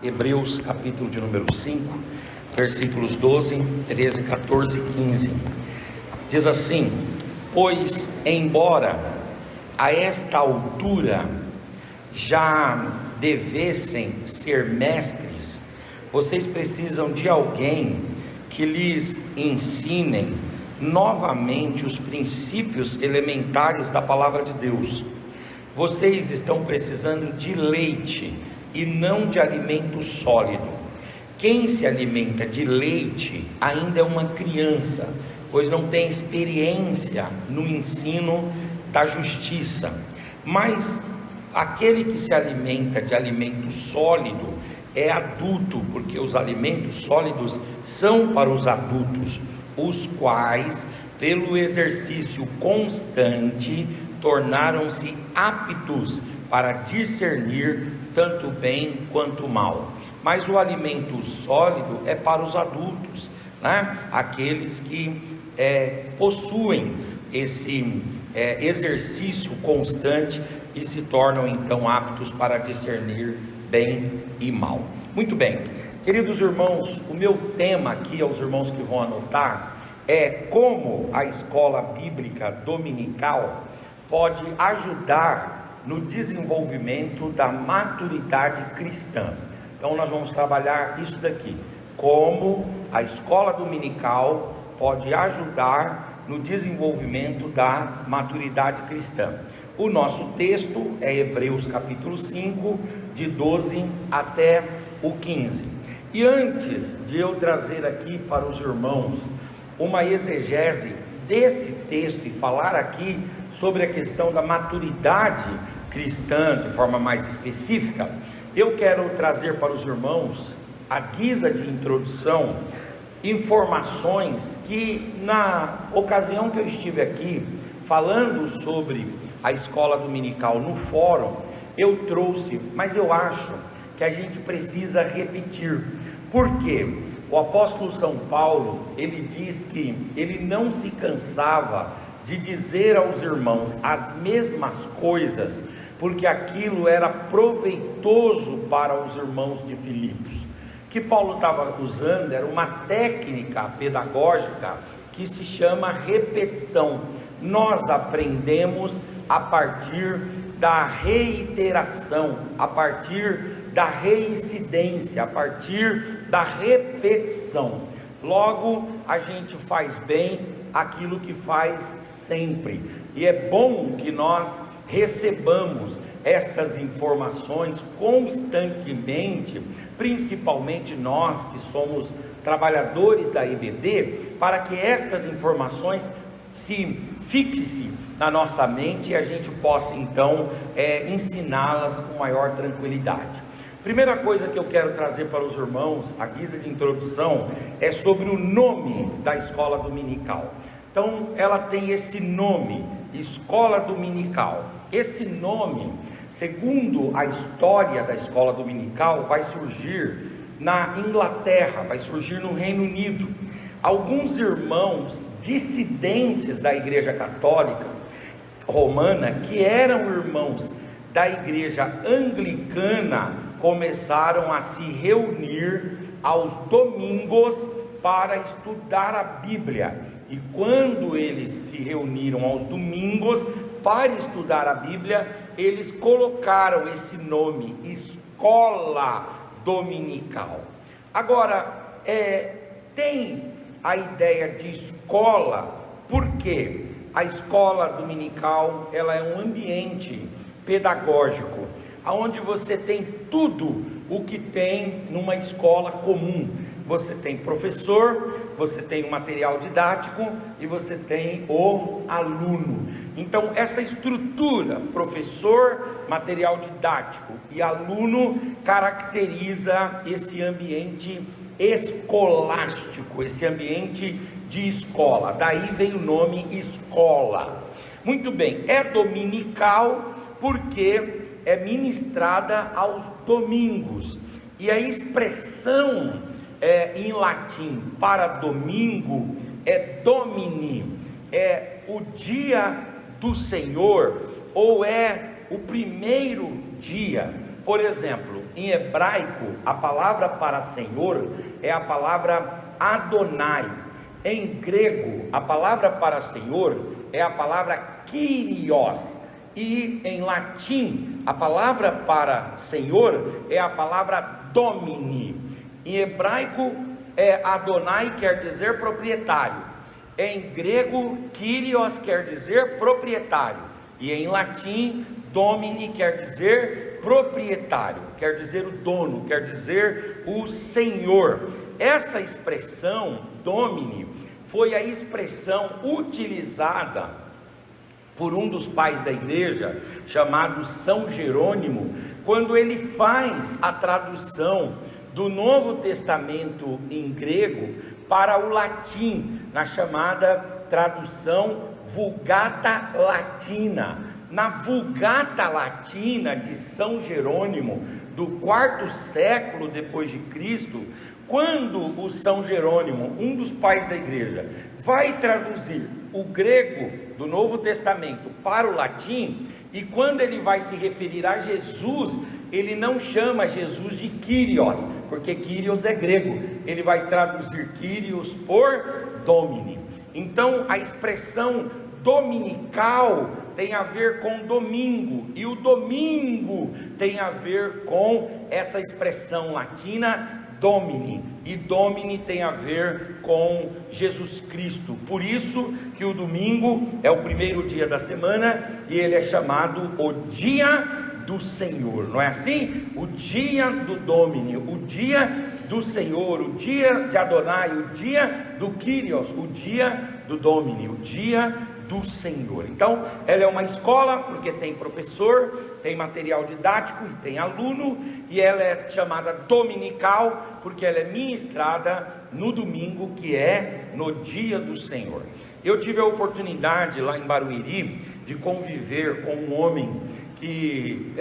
Hebreus capítulo de número 5, versículos 12, 13, 14 e 15. Diz assim: pois embora a esta altura já devessem ser mestres, vocês precisam de alguém que lhes ensinem novamente os princípios elementares da palavra de Deus. Vocês estão precisando de leite e não de alimento sólido. Quem se alimenta de leite ainda é uma criança, pois não tem experiência no ensino da justiça. Mas aquele que se alimenta de alimento sólido é adulto, porque os alimentos sólidos são para os adultos, os quais, pelo exercício constante, tornaram-se aptos para discernir tanto bem quanto mal. Mas o alimento sólido é para os adultos, né? Aqueles que possuem esse exercício constante e se tornam então aptos para discernir bem e mal. Muito bem, queridos irmãos, o meu tema aqui aos irmãos que vão anotar é como a escola bíblica dominical pode ajudar no desenvolvimento da maturidade cristã. Então nós vamos trabalhar isso daqui, como a escola dominical pode ajudar no desenvolvimento da maturidade cristã. O nosso texto é Hebreus capítulo 5, de 12 até o 15. E antes de eu trazer aqui para os irmãos uma exegese desse texto e falar aqui sobre a questão da maturidade cristã de forma mais específica, eu quero trazer para os irmãos, à guisa de introdução, informações que na ocasião que eu estive aqui falando sobre a escola dominical no fórum, eu trouxe, mas eu acho que a gente precisa repetir. Por quê? O apóstolo São Paulo, ele diz que ele não se cansava de dizer aos irmãos as mesmas coisas, porque aquilo era proveitoso para os irmãos de Filipos. O que Paulo estava usando era uma técnica pedagógica que se chama repetição. Nós aprendemos a partir da reiteração, a partir da reincidência, a partir da repetição. Logo, a gente faz bem aquilo que faz sempre, e é bom que nós recebamos estas informações constantemente, principalmente nós que somos trabalhadores da EBD, para que estas informações se fixe na nossa mente e a gente possa então ensiná-las com maior tranquilidade. Primeira coisa que eu quero trazer para os irmãos, a guisa de introdução, é sobre o nome da escola dominical. Então, ela tem esse nome, escola dominical. Esse nome, segundo a história da escola dominical, vai surgir na Inglaterra, vai surgir no Reino Unido. Alguns irmãos dissidentes da Igreja Católica Romana, que eram irmãos da Igreja Anglicana, começaram a se reunir aos domingos para estudar a Bíblia. E quando eles se reuniram aos domingos para estudar a Bíblia, eles colocaram esse nome, escola dominical. Agora, tem a ideia de escola, porque a escola dominical, ela é um ambiente pedagógico, onde você tem tudo o que tem numa escola comum. Você tem professor, você tem o material didático e você tem o aluno. Então essa estrutura, professor, material didático e aluno, caracteriza esse ambiente escolástico, esse ambiente de escola. Daí vem o nome escola. Muito bem, é dominical porque é ministrada aos domingos, e a expressão em latim para domingo é domini, é o dia do Senhor, ou é o primeiro dia. Por exemplo, em hebraico, a palavra para Senhor é a palavra Adonai. Em grego, a palavra para Senhor é a palavra Kyrios. E em latim, a palavra para Senhor é a palavra Domini. Em hebraico, Adonai quer dizer proprietário. Em grego, Kyrios quer dizer proprietário. E em latim, Domini quer dizer proprietário, quer dizer o dono, quer dizer o Senhor. Essa expressão, Domini, foi a expressão utilizada por um dos pais da igreja, chamado São Jerônimo, quando ele faz a tradução do Novo Testamento em grego para o latim, na chamada tradução Vulgata Latina. Na Vulgata Latina de São Jerônimo, do quarto século depois de Cristo, quando o São Jerônimo, um dos pais da igreja, vai traduzir o grego do Novo Testamento para o latim, e quando ele vai se referir a Jesus, ele não chama Jesus de Kyrios, porque Kyrios é grego, ele vai traduzir Kyrios por Domini. Então a expressão dominical tem a ver com domingo, e o domingo tem a ver com essa expressão latina Domini, e Domini tem a ver com Jesus Cristo. Por isso que o domingo é o primeiro dia da semana e ele é chamado o dia do Senhor, não é assim? O dia do Domini, o dia do Senhor, o dia de Adonai, o dia do Kyrios, o dia do Domini, o dia do Senhor. Então, ela é uma escola porque tem professor, tem material didático e tem aluno, e ela é chamada dominical porque ela é ministrada no domingo, que é no dia do Senhor. Eu tive a oportunidade lá em Barueri de conviver com um homem que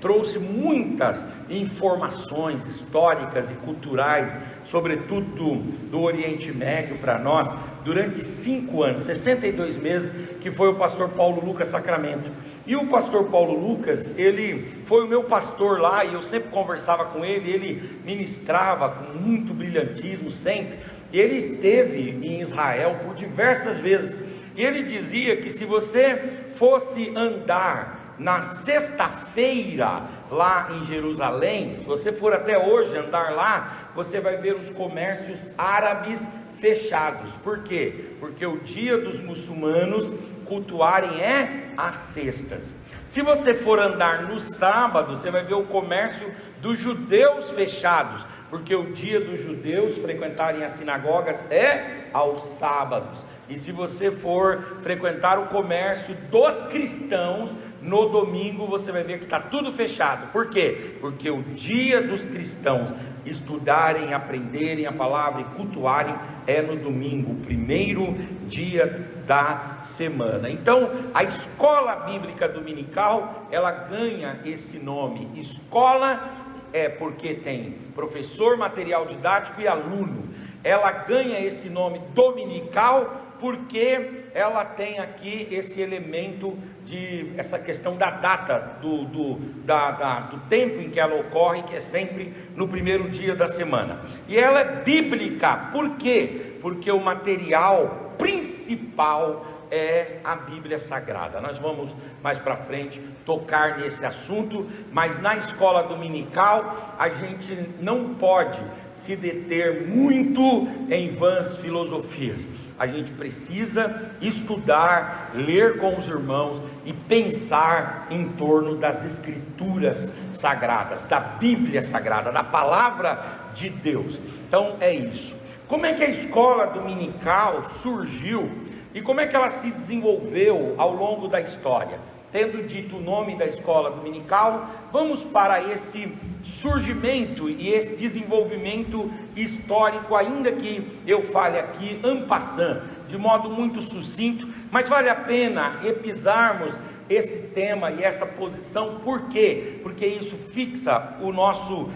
trouxe muitas informações históricas e culturais, sobretudo do Oriente Médio, para nós, durante 5 anos, 62 meses, que foi o pastor Paulo Lucas Sacramento. E o pastor Paulo Lucas, ele foi o meu pastor lá, e eu sempre conversava com ele, ele ministrava com muito brilhantismo sempre, e ele esteve em Israel por diversas vezes, e ele dizia que se você fosse andar na sexta-feira lá em Jerusalém, se você for até hoje andar lá, você vai ver os comércios árabes fechados. Por quê? Porque o dia dos muçulmanos cultuarem é às sextas. Se você for andar no sábado, você vai ver o comércio dos judeus fechados, porque o dia dos judeus frequentarem as sinagogas é aos sábados. E se você for frequentar o comércio dos cristãos, no domingo você vai ver que está tudo fechado. Por quê? Porque o dia dos cristãos estudarem, aprenderem a palavra e cultuarem é no domingo, o primeiro dia da semana. Então a escola bíblica dominical, ela ganha esse nome. Escola é porque tem professor, material didático e aluno. Ela ganha esse nome dominical porque ela tem aqui esse elemento de essa questão da data do tempo em que ela ocorre, que é sempre no primeiro dia da semana. E ela é bíblica. Por quê? Porque o material principal é a Bíblia Sagrada. Nós vamos mais para frente tocar nesse assunto, mas na escola dominical a gente não pode se deter muito em vãs filosofias. A gente precisa estudar, ler com os irmãos e pensar em torno das Escrituras Sagradas, da Bíblia Sagrada, da Palavra de Deus. Então é isso. Como é que a escola dominical surgiu e como é que ela se desenvolveu ao longo da história? Tendo dito o nome da escola dominical, vamos para esse surgimento e esse desenvolvimento histórico, ainda que eu fale aqui en passant, de modo muito sucinto, mas vale a pena repisarmos esse tema e essa posição. Por quê? Porque isso fixa o nosso,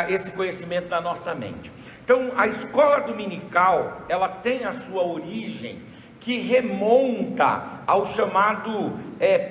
esse conhecimento na nossa mente. Então, a escola dominical, ela tem a sua origem que remonta ao chamado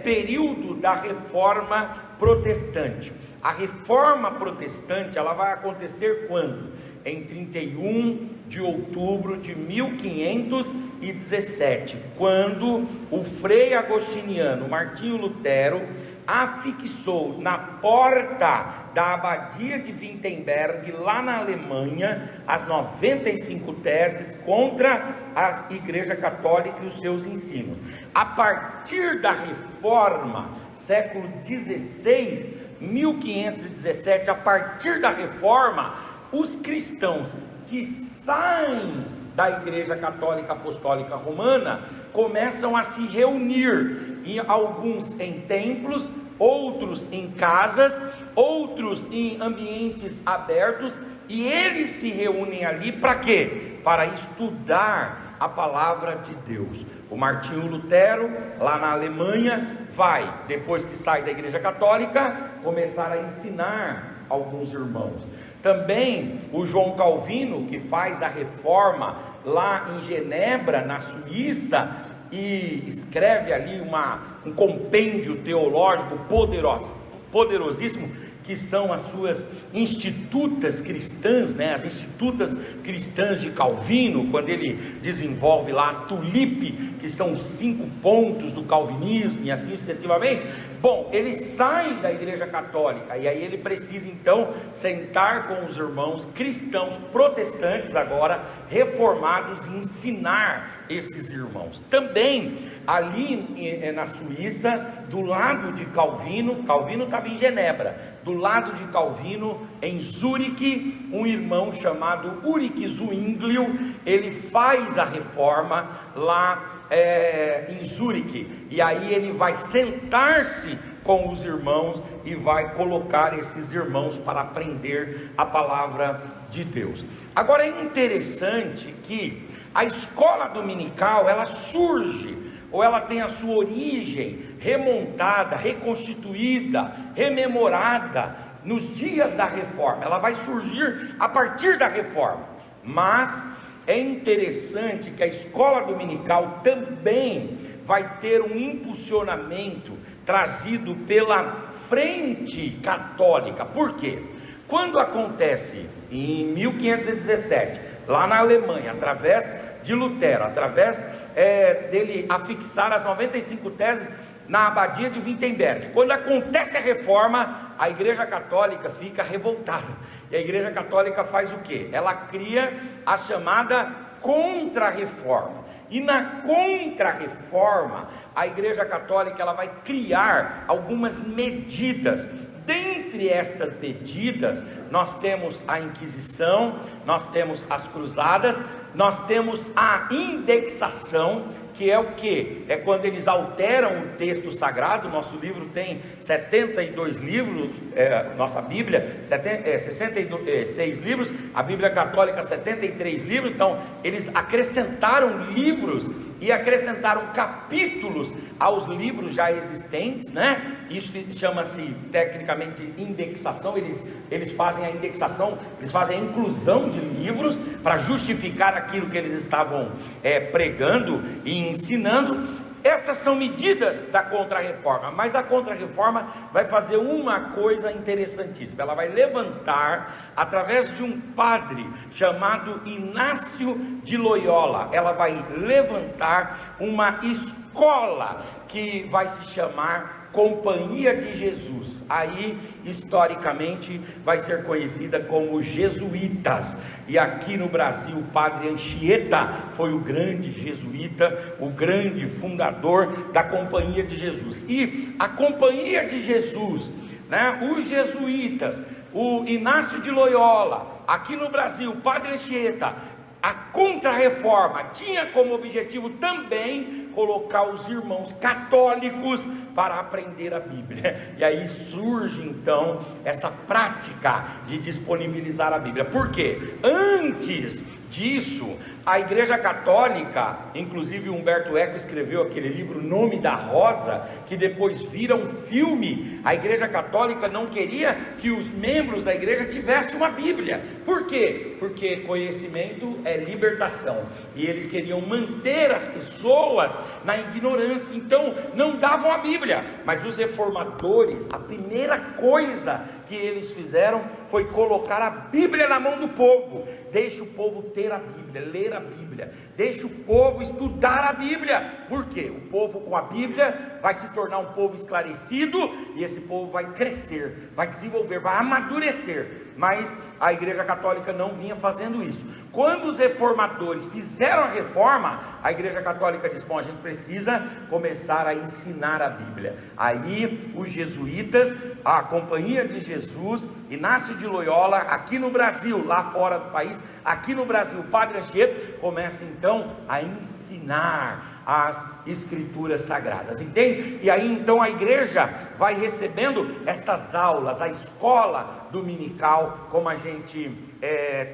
período da Reforma Protestante. A reforma protestante, ela vai acontecer quando? Em 31 de outubro de 1517, quando o frei agostiniano Martinho Lutero afixou na porta da abadia de Wittenberg, lá na Alemanha, as 95 teses contra a Igreja Católica e os seus ensinos. A partir da Reforma, século XVI, 1517, a partir da Reforma, os cristãos que saem da Igreja Católica Apostólica Romana começam a se reunir, alguns em templos, outros em casas, outros em ambientes abertos, e eles se reúnem ali para quê? Para estudar a palavra de Deus. O Martinho Lutero, lá na Alemanha, vai, depois que sai da Igreja Católica, começar a ensinar alguns irmãos. Também o João Calvino, que faz a reforma lá em Genebra, na Suíça, e escreve ali um compêndio teológico poderosíssimo, que são as suas institutas cristãs, né? As institutas cristãs de Calvino, quando ele desenvolve lá a tulipe, que são os 5 pontos do calvinismo, e assim sucessivamente. Bom, ele sai da Igreja Católica, e aí ele precisa então sentar com os irmãos cristãos protestantes, agora reformados, e ensinar esses irmãos. Também ali na Suíça, do lado de Calvino, Calvino estava em Genebra, do lado de Calvino, em Zurique, um irmão chamado Ulrich Zwinglio, ele faz a reforma lá em Zurique, e aí ele vai sentar-se com os irmãos e vai colocar esses irmãos para aprender a palavra de Deus. Agora é interessante que a escola dominical, ela surge, ou ela tem a sua origem remontada, reconstituída, rememorada nos dias da reforma. Ela vai surgir a partir da reforma, mas é interessante que a escola dominical também vai ter um impulsionamento trazido pela frente católica. Por quê? Quando acontece em 1517, lá na Alemanha, através de Lutero, através dele afixar as 95 teses na abadia de Wittenberg, quando acontece a reforma, a Igreja Católica fica revoltada, e a Igreja Católica faz o quê? Ela cria a chamada Contra-Reforma, e na Contra-Reforma, a Igreja Católica ela vai criar algumas medidas. Dentre estas medidas, nós temos a Inquisição, nós temos as Cruzadas, nós temos a indexação, que é o que? É quando eles alteram o texto sagrado. Nosso livro tem 72 livros, nossa Bíblia, 66 livros, a Bíblia Católica 73 livros, então eles acrescentaram livros e acrescentaram capítulos aos livros já existentes, né? Isso chama-se tecnicamente indexação. Eles fazem a indexação, eles fazem a inclusão de livros para justificar aquilo que eles estavam pregando e ensinando. Essas são medidas da Contra-Reforma, mas a Contra-Reforma vai fazer uma coisa interessantíssima. Ela vai levantar, através de um padre chamado Inácio de Loyola, ela vai levantar uma escola que vai se chamar Companhia de Jesus. Aí historicamente vai ser conhecida como jesuítas, e aqui no Brasil o padre Anchieta foi o grande jesuíta, o grande fundador da Companhia de Jesus. E a Companhia de Jesus, né, os jesuítas, o Inácio de Loyola, aqui no Brasil o padre Anchieta, a Contra-Reforma tinha como objetivo também colocar os irmãos católicos para aprender a Bíblia. E aí surge então essa prática de disponibilizar a Bíblia. Por quê? Antes disso, a Igreja Católica, inclusive Humberto Eco escreveu aquele livro Nome da Rosa, que depois vira um filme. A Igreja Católica não queria que os membros da igreja tivessem uma Bíblia. Por quê? Porque conhecimento é libertação, e eles queriam manter as pessoas na ignorância, então não davam a Bíblia. Mas os reformadores, a primeira coisa que eles fizeram foi colocar a Bíblia na mão do povo. Deixa o povo ter a Bíblia, ler a Bíblia, deixa o povo estudar a Bíblia. Por quê? O povo com a Bíblia vai se tornar um povo esclarecido, e esse povo vai crescer, vai desenvolver, vai amadurecer. Mas a Igreja Católica não vinha fazendo isso. Quando os reformadores fizeram a reforma, a Igreja Católica disse: bom, a gente precisa começar a ensinar a Bíblia. Aí os jesuítas, a Companhia de Jesus, Inácio de Loyola, aqui no Brasil, lá fora do país, aqui no Brasil, o Padre Anchieta, começa então a ensinar as escrituras sagradas, entende? E aí então a igreja vai recebendo estas aulas, a escola dominical, como a gente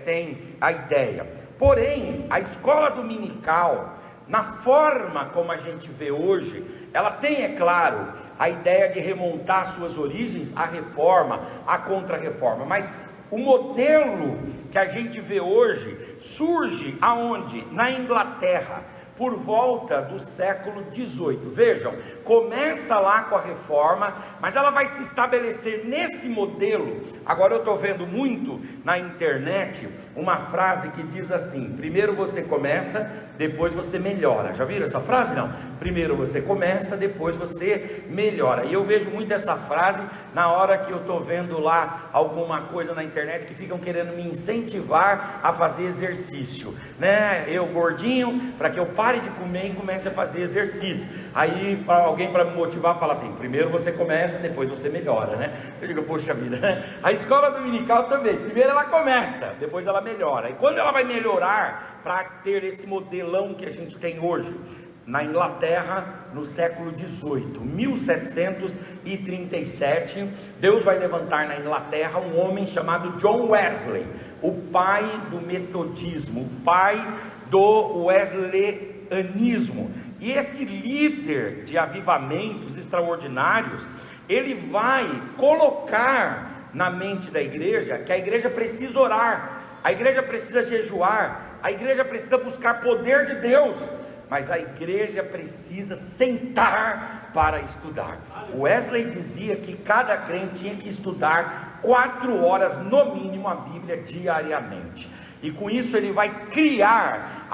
tem a ideia. Porém, a escola dominical, na forma como a gente vê hoje, ela tem, é claro, a ideia de remontar suas origens à reforma, à contra-reforma, mas o modelo que a gente vê hoje surge aonde? Na Inglaterra, por volta do século XVIII. Vejam, começa lá com a reforma, mas ela vai se estabelecer nesse modelo. Agora eu estou vendo muito na internet uma frase que diz assim: primeiro você começa, depois você melhora. Já viram essa frase? Não. Primeiro você começa, depois você melhora. E eu vejo muito essa frase na hora que eu estou vendo lá alguma coisa na internet que ficam querendo me incentivar a fazer exercício, né? Eu gordinho, para que eu pare de comer e comece a fazer exercício. Aí alguém para me motivar fala assim: primeiro você começa, depois você melhora, né? Eu digo, poxa vida, né? A escola dominical também, primeiro ela começa, depois ela melhora. E quando ela vai melhorar para ter esse modelão que a gente tem hoje? Na Inglaterra, no século XVIII, 1737, Deus vai levantar na Inglaterra um homem chamado John Wesley, o pai do metodismo, o pai do wesleyanismo. E esse líder de avivamentos extraordinários, ele vai colocar na mente da igreja que a igreja precisa orar, a igreja precisa jejuar, a igreja precisa buscar poder de Deus, mas a igreja precisa sentar para estudar. Wesley dizia que cada crente tinha que estudar 4 horas no mínimo a Bíblia diariamente. E com isso ele vai criar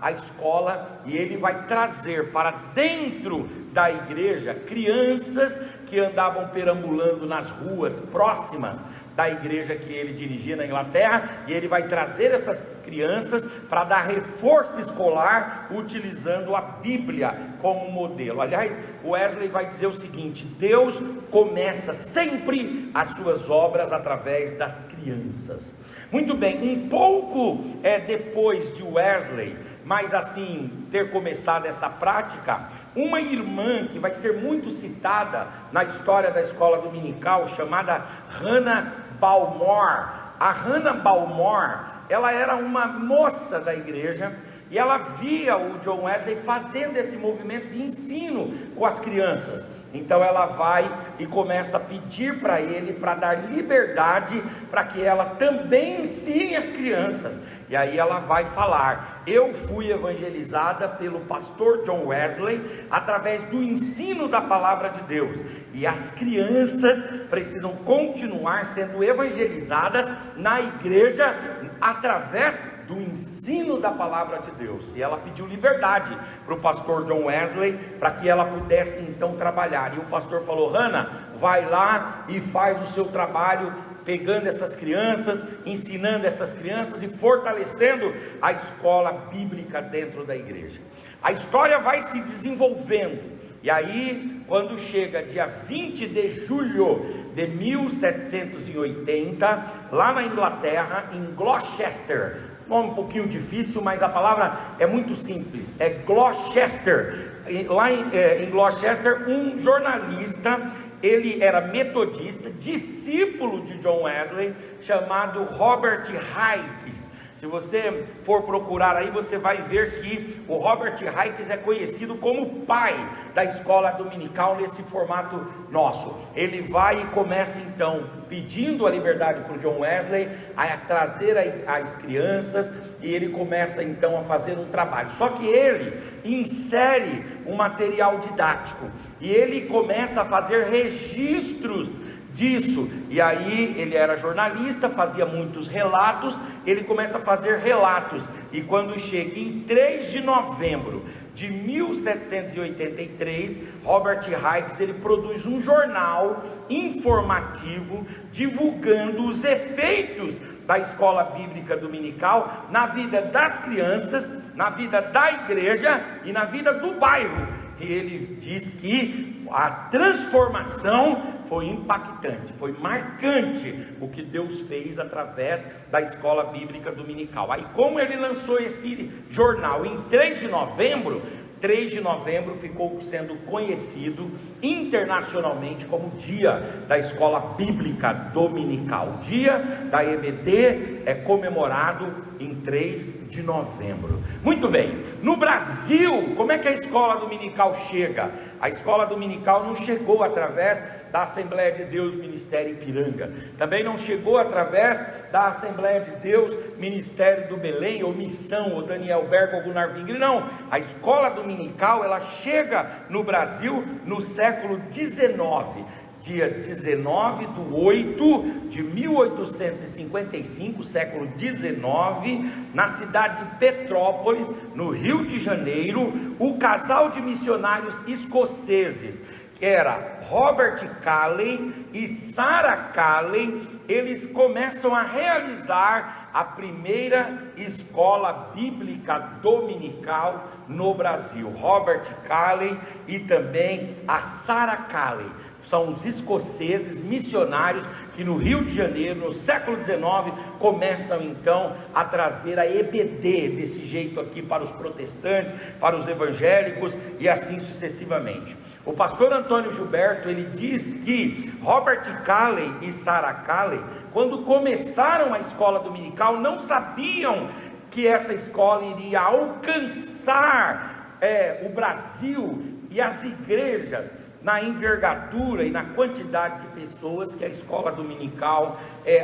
a escola, e ele vai trazer para dentro da igreja crianças que andavam perambulando nas ruas próximas da igreja que ele dirigia na Inglaterra, e ele vai trazer essas crianças para dar reforço escolar, utilizando a Bíblia como modelo. Aliás, Wesley vai dizer o seguinte: Deus começa sempre as suas obras através das crianças. Muito bem, um pouco depois de Wesley, mas assim, ter começado essa prática, uma irmã que vai ser muito citada na história da escola dominical, chamada Hannah Balmore. A Hannah Balmore, ela era uma moça da igreja, e ela via o John Wesley fazendo esse movimento de ensino com as crianças. Então ela vai e começa a pedir para ele, para dar liberdade, para que ela também ensine as crianças. E aí ela vai falar: eu fui evangelizada pelo pastor John Wesley através do ensino da palavra de Deus, e as crianças precisam continuar sendo evangelizadas na igreja através do ensino da palavra de Deus. E ela pediu liberdade para o pastor John Wesley, para que ela pudesse então trabalhar. E o pastor falou: Hannah, vai lá e faz o seu trabalho, pegando essas crianças, ensinando essas crianças e fortalecendo a escola bíblica dentro da igreja. A história vai se desenvolvendo, e aí, quando chega dia 20 de julho de 1780, lá na Inglaterra, em Gloucester, nome um pouquinho difícil, mas a palavra é muito simples, é Gloucester. Lá em Gloucester, um jornalista, ele era metodista, discípulo de John Wesley, chamado Robert Hykes. Se você for procurar aí, você vai ver que o Robert Hykes é conhecido como o pai da escola dominical nesse formato nosso. Ele vai e começa então pedindo a liberdade para o John Wesley, a trazer as crianças, e ele começa então a fazer um trabalho. Só que ele insere um material didático, e ele começa a fazer registros disso. E aí ele era jornalista, fazia muitos relatos. Ele começa a fazer relatos, e quando chega em 3 de novembro de 1783, Robert Hikes ele produz um jornal informativo divulgando os efeitos da escola bíblica dominical na vida das crianças, na vida da igreja e na vida do bairro. E ele diz que a transformação foi impactante, foi marcante o que Deus fez através da escola bíblica dominical. Aí, como ele lançou esse jornal em 3 de novembro, 3 de novembro ficou sendo conhecido internacionalmente como Dia da Escola Bíblica Dominical. O dia da EBD é comemorado em 3 de novembro. Muito bem, no Brasil, como é que a escola dominical chega? A escola dominical não chegou através da Assembleia de Deus Ministério Ipiranga, também não chegou através da Assembleia de Deus Ministério do Belém, ou Missão, ou Daniel Bergo, ou Gunnar Wingre, não. A escola dominical, ela chega no Brasil no século XIX, dia 19/8/1855, século 19, na cidade de Petrópolis, no Rio de Janeiro, o casal de missionários escoceses, que era Robert Calley e Sarah Calley, eles começam a realizar a primeira escola bíblica dominical no Brasil. Robert Calley e também a Sarah Calley são os escoceses missionários que no Rio de Janeiro, no século XIX, começam então a trazer a EBD desse jeito aqui para os protestantes, para os evangélicos e assim sucessivamente. O pastor Antônio Gilberto, ele diz que Robert Calley e Sarah Calley, quando começaram a escola dominical, não sabiam que essa escola iria alcançar o Brasil e as igrejas na envergadura e na quantidade de pessoas que a escola dominical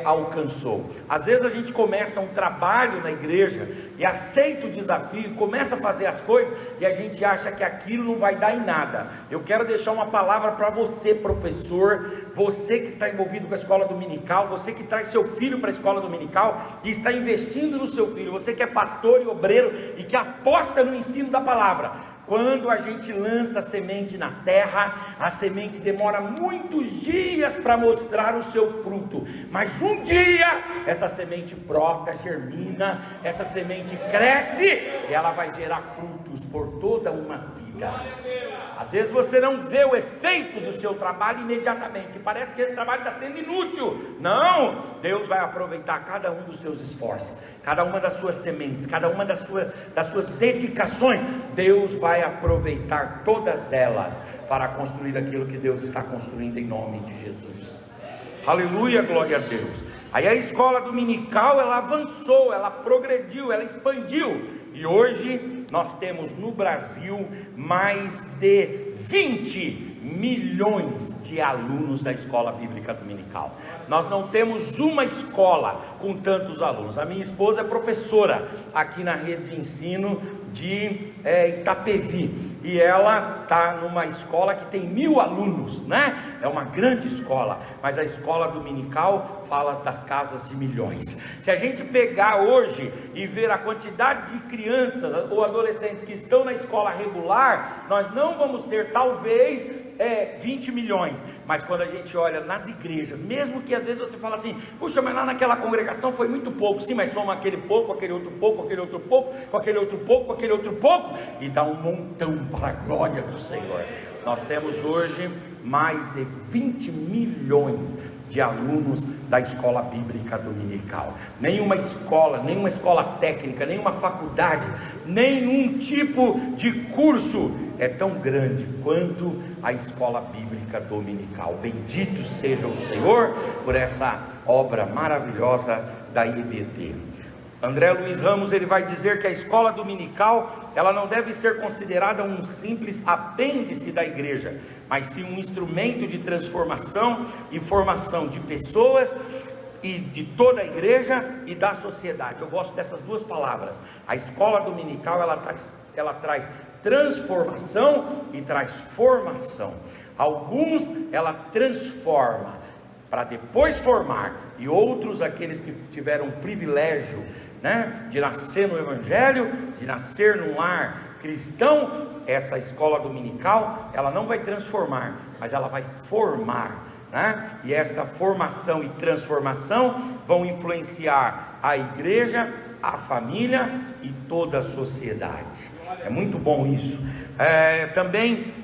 alcançou. Às vezes a gente começa um trabalho na igreja e aceita o desafio, começa a fazer as coisas e a gente acha que aquilo não vai dar em nada. Eu quero deixar uma palavra para você, professor, você que está envolvido com a escola dominical, você que traz seu filho para a escola dominical e está investindo no seu filho, você que é pastor e obreiro e que aposta no ensino da palavra. Quando a gente lança a semente na terra, a semente demora muitos dias para mostrar o seu fruto, mas um dia essa semente brota, germina, essa semente cresce e ela vai gerar frutos por toda uma vida. Às vezes você não vê o efeito do seu trabalho imediatamente, parece que esse trabalho está sendo inútil. Não, Deus vai aproveitar cada um dos seus esforços, cada uma das suas sementes, cada uma das suas dedicações. Deus vai aproveitar todas elas para construir aquilo que Deus está construindo em nome de Jesus. Aleluia, glória a Deus. Aí a escola dominical, ela avançou, ela progrediu, ela expandiu, e hoje nós temos no Brasil mais de 20 milhões de alunos da escola bíblica dominical. Nós não temos uma escola com tantos alunos. A minha esposa é professora aqui na rede de ensino de Itapevi, e ela está numa escola que tem 1000 alunos, né? É uma grande escola, mas a escola dominical fala das casas de milhões. Se a gente pegar hoje e ver a quantidade de crianças ou adolescentes que estão na escola regular, nós não vamos ter talvez 20 milhões, mas quando a gente olha nas igrejas, mesmo que às vezes você fala assim, puxa, mas lá naquela congregação foi muito pouco, sim, mas soma aquele pouco, aquele outro pouco, aquele outro pouco, com aquele outro pouco, com aquele outro pouco, e dá um montão para a glória do Senhor. Nós temos hoje mais de 20 milhões de alunos da escola bíblica dominical. Nenhuma escola técnica, nenhuma faculdade, nenhum tipo de curso é tão grande quanto a escola bíblica dominical. Bendito seja o Senhor por essa obra maravilhosa da IBD. André Luiz Ramos, ele vai dizer que a escola dominical, ela não deve ser considerada um simples apêndice da igreja, mas sim um instrumento de transformação e formação de pessoas e de toda a igreja e da sociedade. Eu gosto dessas duas palavras. A escola dominical, ela traz transformação e traz formação. Alguns ela transforma, para depois formar, e outros aqueles que tiveram o privilégio, né, de nascer no Evangelho, de nascer num lar cristão. Essa escola dominical, ela não vai transformar, mas ela vai formar, né? E esta formação e transformação vão influenciar a igreja, a família e toda a sociedade. É muito bom isso. Também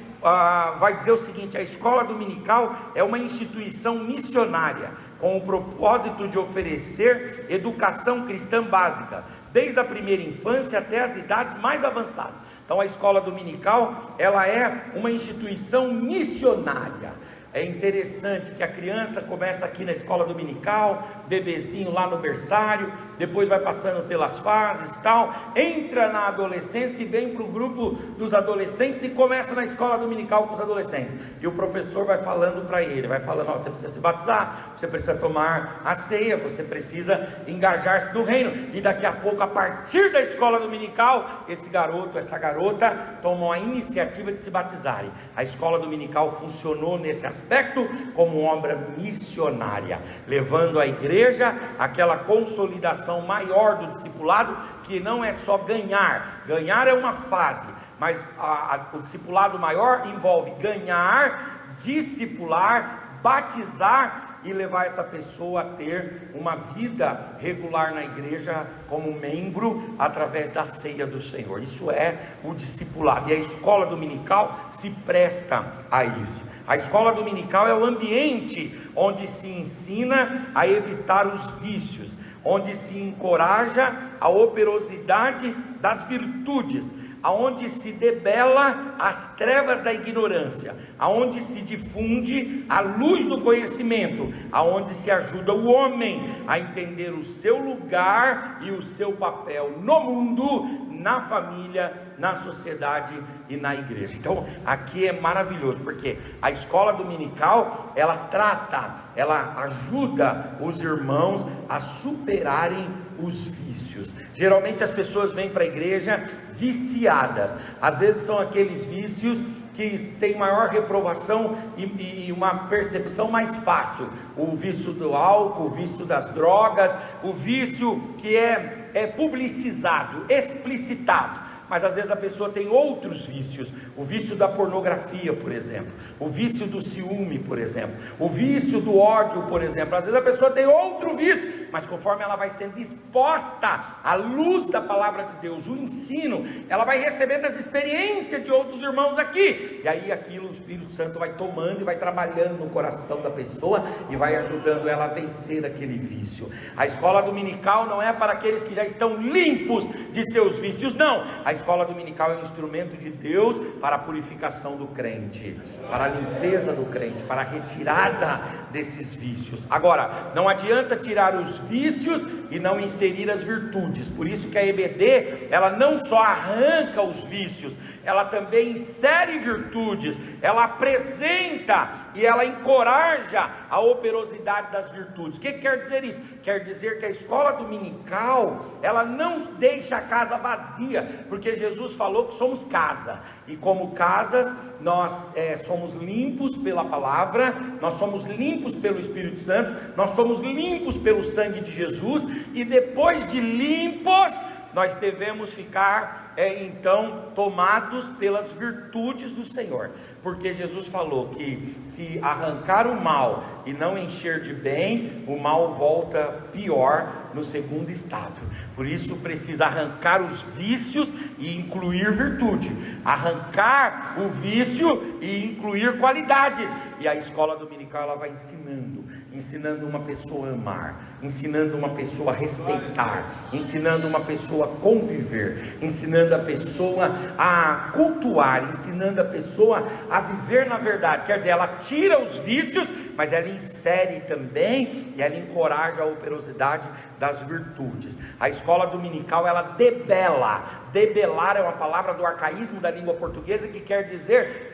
vai dizer o seguinte: a escola dominical é uma instituição missionária com o propósito de oferecer educação cristã básica, desde a primeira infância até as idades mais avançadas. Então a escola dominical, ela é uma instituição missionária. É interessante que a criança começa aqui na escola dominical, bebezinho lá no berçário, depois vai passando pelas fases e tal, entra na adolescência e vem para o grupo dos adolescentes e começa na escola dominical com os adolescentes. E o professor vai falando para ele, vai falando: você precisa se batizar, você precisa tomar a ceia, você precisa engajar-se no reino. E daqui a pouco, a partir da escola dominical, esse garoto, essa garota tomam a iniciativa de se batizarem. A escola dominical funcionou nesse aspecto como obra missionária, levando a igreja àquela consolidação maior do discipulado, que não é só ganhar é uma fase, mas o discipulado maior envolve ganhar, discipular, batizar e levar essa pessoa a ter uma vida regular na igreja como membro através da ceia do Senhor. Isso é o discipulado, e a escola dominical se presta a isso. A escola dominical é o ambiente onde se ensina a evitar os vícios, onde se encoraja a operosidade das virtudes, aonde se debela as trevas da ignorância, aonde se difunde a luz do conhecimento, aonde se ajuda o homem a entender o seu lugar e o seu papel no mundo, na família, na sociedade e na igreja. Então aqui é maravilhoso, porque a escola dominical, ela ajuda os irmãos a superarem os vícios. Geralmente as pessoas vêm para a igreja viciadas, às vezes são aqueles vícios que têm maior reprovação e uma percepção mais fácil: o vício do álcool, o vício das drogas, o vício que é publicizado, explicitado. Mas às vezes a pessoa tem outros vícios: o vício da pornografia, por exemplo, o vício do ciúme, por exemplo, o vício do ódio, por exemplo. Às vezes a pessoa tem outro vício, mas conforme ela vai sendo exposta à luz da palavra de Deus, o ensino, ela vai recebendo as experiências de outros irmãos aqui, e aí aquilo o Espírito Santo vai tomando e vai trabalhando no coração da pessoa e vai ajudando ela a vencer aquele vício. A escola dominical não é para aqueles que já estão limpos de seus vícios, não. A escola dominical é um instrumento de Deus para a purificação do crente, para a limpeza do crente, para a retirada desses vícios. Agora, não adianta tirar os vícios e não inserir as virtudes. Por isso que a EBD, ela não só arranca os vícios, ela também insere virtudes, ela apresenta e ela encoraja a operosidade das virtudes. O que quer dizer isso? Quer dizer que a escola dominical, ela não deixa a casa vazia, porque Jesus falou que somos casa, e como casas, nós somos limpos pela palavra, nós somos limpos pelo Espírito Santo, nós somos limpos pelo sangue de Jesus, e depois de limpos, nós devemos ficar então tomados pelas virtudes do Senhor, porque Jesus falou que se arrancar o mal e não encher de bem, o mal volta pior no segundo estado. Por isso precisa arrancar os vícios e incluir virtude, arrancar o vício e incluir qualidades. E a escola dominical, ela vai ensinando uma pessoa a amar, ensinando uma pessoa a respeitar, ensinando uma pessoa a conviver, ensinando a pessoa a cultuar, ensinando a pessoa a viver na verdade. Quer dizer, ela tira os vícios, mas ela insere também e ela encoraja a operosidade das virtudes. A escola dominical, ela debela. Debelar é uma palavra do arcaísmo da língua portuguesa que quer dizer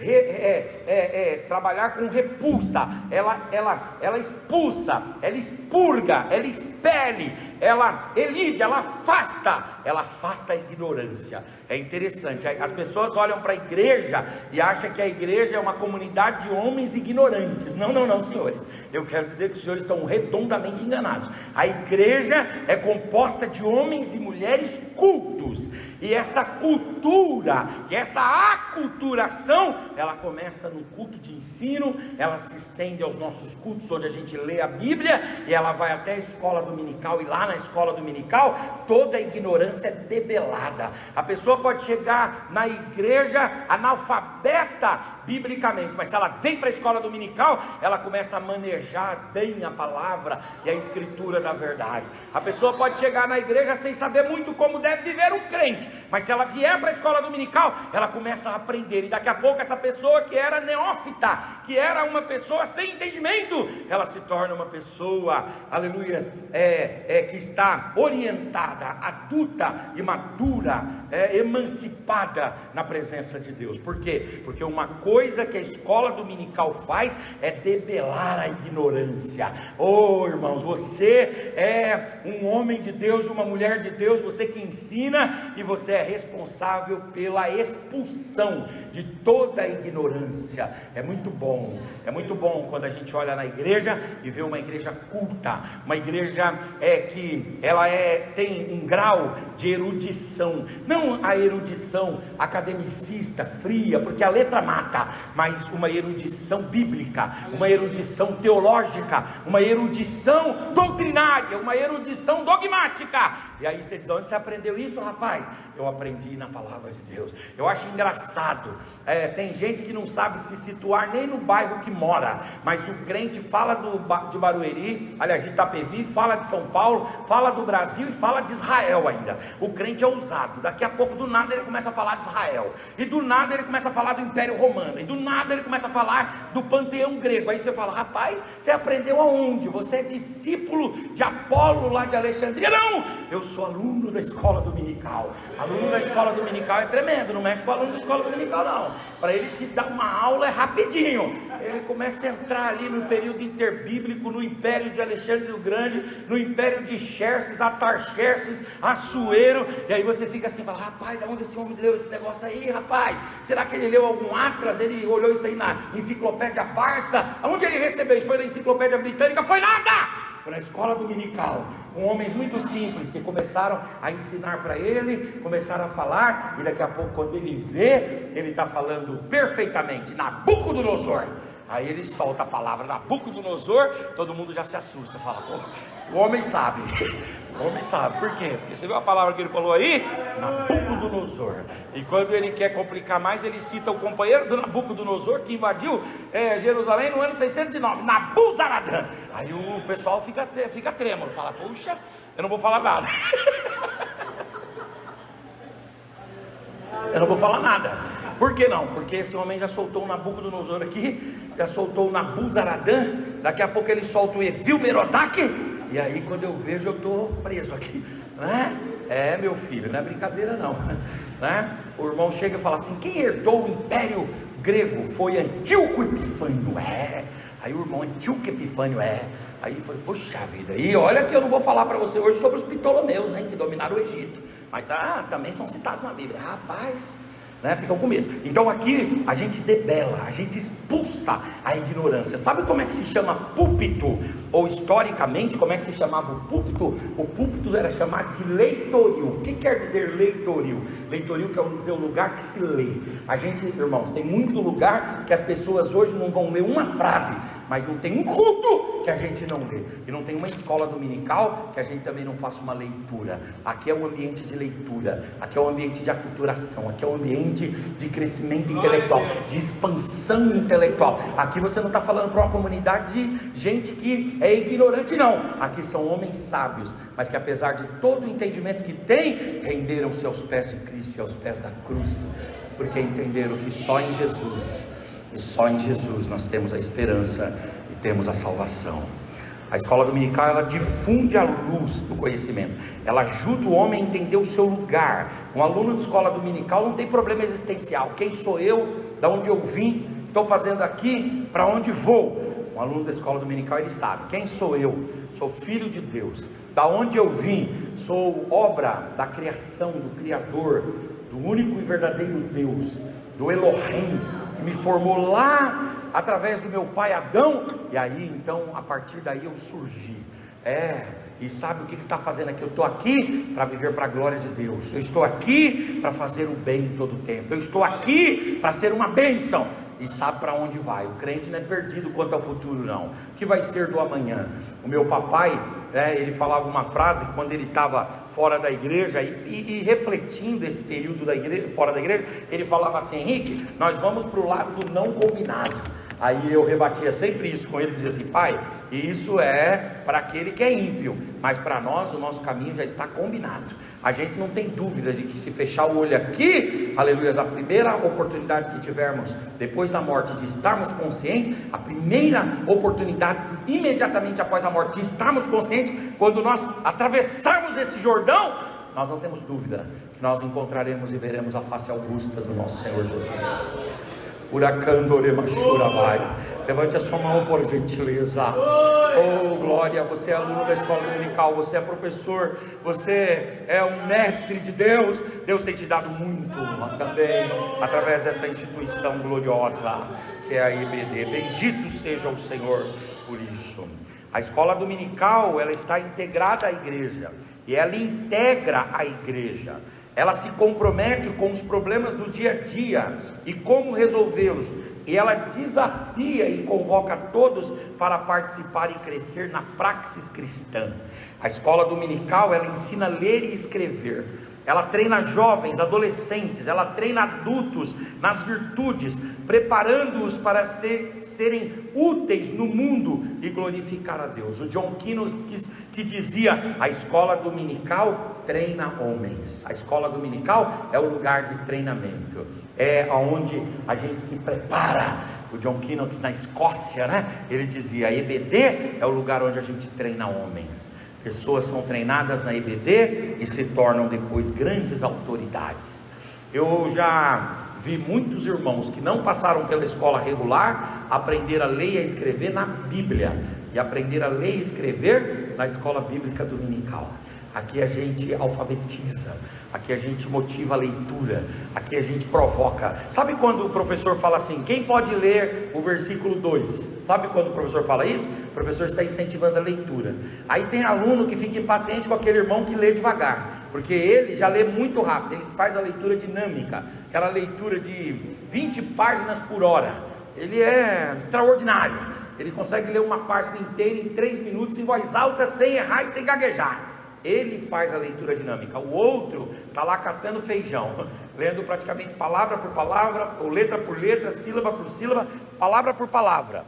trabalhar com repulsa. Ela expulsa expulsa, ela expurga, ela expele, ela elide, ela afasta a ignorância. É interessante, as pessoas olham para a igreja e acham que a igreja é uma comunidade de homens ignorantes. Não, não, não, senhores, eu quero dizer que os senhores estão redondamente enganados. A igreja é composta de homens e mulheres cultos, e essa cultura, e essa aculturação, ela começa no culto de ensino, ela se estende aos nossos cultos, onde a gente lê a Bíblia, e ela vai até a escola dominical, e lá na escola dominical, toda a ignorância é debelada. A pessoa pode chegar na igreja analfabeta biblicamente, mas se ela vem para a escola dominical, ela começa a manejar bem a palavra e a escritura da verdade. A pessoa pode chegar na igreja sem saber muito como deve viver um crente, mas se ela vier para a escola dominical, ela começa a aprender, e daqui a pouco essa pessoa que era neófita, que era uma pessoa sem entendimento, ela se torna uma pessoa, aleluia, que está orientada, adulta e madura, emancipada na presença de Deus. Por quê? Porque uma coisa que a escola dominical faz é debelar a ignorância. Oh, irmãos, você é um homem de Deus, uma mulher de Deus, você que ensina, e você é responsável pela expulsão de toda a ignorância. É muito bom quando a gente olha na igreja e vê uma igreja culta, uma igreja que ela tem um grau de erudição, não a erudição academicista, fria, porque a letra mata, mas uma erudição bíblica, uma erudição teológica, uma erudição doutrinária, uma erudição dogmática. E aí você diz: onde você aprendeu isso, rapaz? Eu aprendi na palavra de Deus. Eu acho engraçado, tem gente que não sabe se situar nem no bairro que mora, mas o crente fala de Barueri, aliás de Itapevi, fala de São Paulo, fala do Brasil e fala de Israel ainda. O crente é ousado, daqui a pouco do nada ele começa a falar de Israel, e do nada ele começa a falar do Império Romano, e do nada ele começa a falar do panteão grego. Aí você fala: rapaz, você aprendeu aonde? Você é discípulo de Apolo lá de Alexandria? Não, eu sou aluno da escola dominical. Aluno da escola dominical é tremendo, não mexe com o aluno da escola dominical não. Para ele te dar uma aula é rapidinho. Ele começa a entrar ali no período interbíblico, no Império de Alexandre o Grande, no Império de Xerxes, Atarxerxes, Assuero, e aí você fica assim, fala: rapaz, de onde esse homem leu esse negócio aí, rapaz? Será que ele leu algum Atlas? Ele olhou isso aí na enciclopédia Barça? Aonde ele recebeu isso? Foi na enciclopédia britânica? Foi nada! Foi na escola dominical, com homens muito simples, que começaram a ensinar para ele, começaram a falar, e daqui a pouco, quando ele vê, ele está falando perfeitamente, Nabucodonosor. Aí ele solta a palavra Nabucodonosor, todo mundo já se assusta, fala: pô, o homem sabe, o homem sabe. Por quê? Porque você viu a palavra que ele falou aí? Nabucodonosor. E quando ele quer complicar mais, ele cita o companheiro do Nabucodonosor, que invadiu Jerusalém no ano 609, Nabuzaradã. Aí o pessoal fica trêmulo, fala: puxa, eu não vou falar nada. Eu não vou falar nada. Por que não? Porque esse homem já soltou o Nabucodonosor aqui, já soltou o Nabuzaradã, daqui a pouco ele solta o Evil-Merodach, e aí quando eu vejo, eu estou preso aqui, né? Meu filho, não é brincadeira não, né? O irmão chega e fala assim: quem herdou o Império Grego foi Antíoco Epifânio. Aí o irmão: Antíoco Epifânio, Aí foi: poxa vida, e olha que eu não vou falar para você hoje sobre os Ptolomeus, né, que dominaram o Egito, mas também são citados na Bíblia, rapaz, né, ficam com medo. Então aqui a gente debela, a gente expulsa a ignorância. Sabe como é que se chama púlpito? Ou historicamente, como é que se chamava o púlpito? O púlpito era chamado de leitoril. O que quer dizer leitoril? Leitoril quer dizer o lugar que se lê. A gente, irmãos, tem muito lugar que as pessoas hoje não vão ler uma frase, mas não tem um culto que a gente não lê, e não tem uma escola dominical que a gente também não faça uma leitura. Aqui é um ambiente de leitura, aqui é um ambiente de aculturação, aqui é um ambiente de crescimento intelectual, de expansão intelectual. Aqui você não está falando para uma comunidade de gente que é ignorante, não. Aqui são homens sábios, mas que apesar de todo o entendimento que tem, renderam-se aos pés de Cristo e aos pés da cruz, porque entenderam que só em Jesus, e só em Jesus nós temos a esperança e temos a salvação. A escola dominical, ela difunde a luz do conhecimento, ela ajuda o homem a entender o seu lugar. Um aluno de escola dominical não tem problema existencial: quem sou eu, de onde eu vim, estou fazendo aqui, para onde vou. um aluno da escola dominical, ele sabe quem sou eu. Sou filho de Deus, da onde eu vim, sou obra da criação, do Criador, do único e verdadeiro Deus, do Elohim, que me formou lá através do meu pai Adão. E aí então, a partir daí eu surgi. E sabe o que está fazendo aqui? Eu estou aqui para viver para a glória de Deus. Eu estou aqui para fazer o bem em todo o tempo. Eu estou aqui para ser uma bênção. E sabe para onde vai. O crente não é perdido quanto ao futuro, não. O que vai ser do amanhã? O meu papai, ele falava uma frase quando ele estava fora da igreja e refletindo esse período da igreja, fora da igreja, ele falava assim: Henrique, nós vamos para o lado do não combinado. Aí eu rebatia sempre isso com ele, dizia assim: pai, isso é para aquele que é ímpio, mas para nós o nosso caminho já está combinado. A gente não tem dúvida de que se fechar o olho aqui, aleluia, a primeira oportunidade que tivermos depois da morte de estarmos conscientes, a primeira oportunidade imediatamente após a morte de estarmos conscientes, quando nós atravessarmos esse Jordão, nós não temos dúvida que nós encontraremos e veremos a face augusta do nosso Senhor Jesus. Levante a sua mão por gentileza. Oh glória, você é aluno da escola dominical, você é professor, você é um mestre de Deus. Deus tem te dado muito também, através dessa instituição gloriosa que é a IBD. Bendito seja o Senhor por isso. A escola dominical, ela está integrada à igreja, e ela integra a igreja. Ela se compromete com os problemas do dia a dia e como resolvê-los, e ela desafia e convoca todos para participar e crescer na praxis cristã. A escola dominical, ela ensina a ler e escrever, ela treina jovens, adolescentes, ela treina adultos nas virtudes, preparando-os para serem úteis no mundo e glorificar a Deus. O John Kino que dizia: a escola dominical treina homens. A escola dominical é o lugar de treinamento, é onde a gente se prepara. O John Kino, na Escócia, ele dizia: a EBD é o lugar onde a gente treina homens. Pessoas são treinadas na EBD e se tornam depois grandes autoridades. Eu já vi muitos irmãos que não passaram pela escola regular aprender a ler e a escrever na Bíblia, e aprender a ler e escrever na escola bíblica dominical. Aqui a gente alfabetiza, aqui a gente motiva a leitura, aqui a gente provoca. Sabe quando o professor fala assim: quem pode ler o versículo 2? Sabe quando o professor fala isso? O professor está incentivando a leitura. Aí tem aluno que fica impaciente com aquele irmão que lê devagar, porque ele já lê muito rápido, ele faz a leitura dinâmica, aquela leitura de 20 páginas por hora. Ele é extraordinário, ele consegue ler uma página inteira em 3 minutos em voz alta, sem errar e sem gaguejar. Ele faz a leitura dinâmica. O outro está lá catando feijão, lendo praticamente palavra por palavra, ou letra por letra, sílaba por sílaba, palavra por palavra.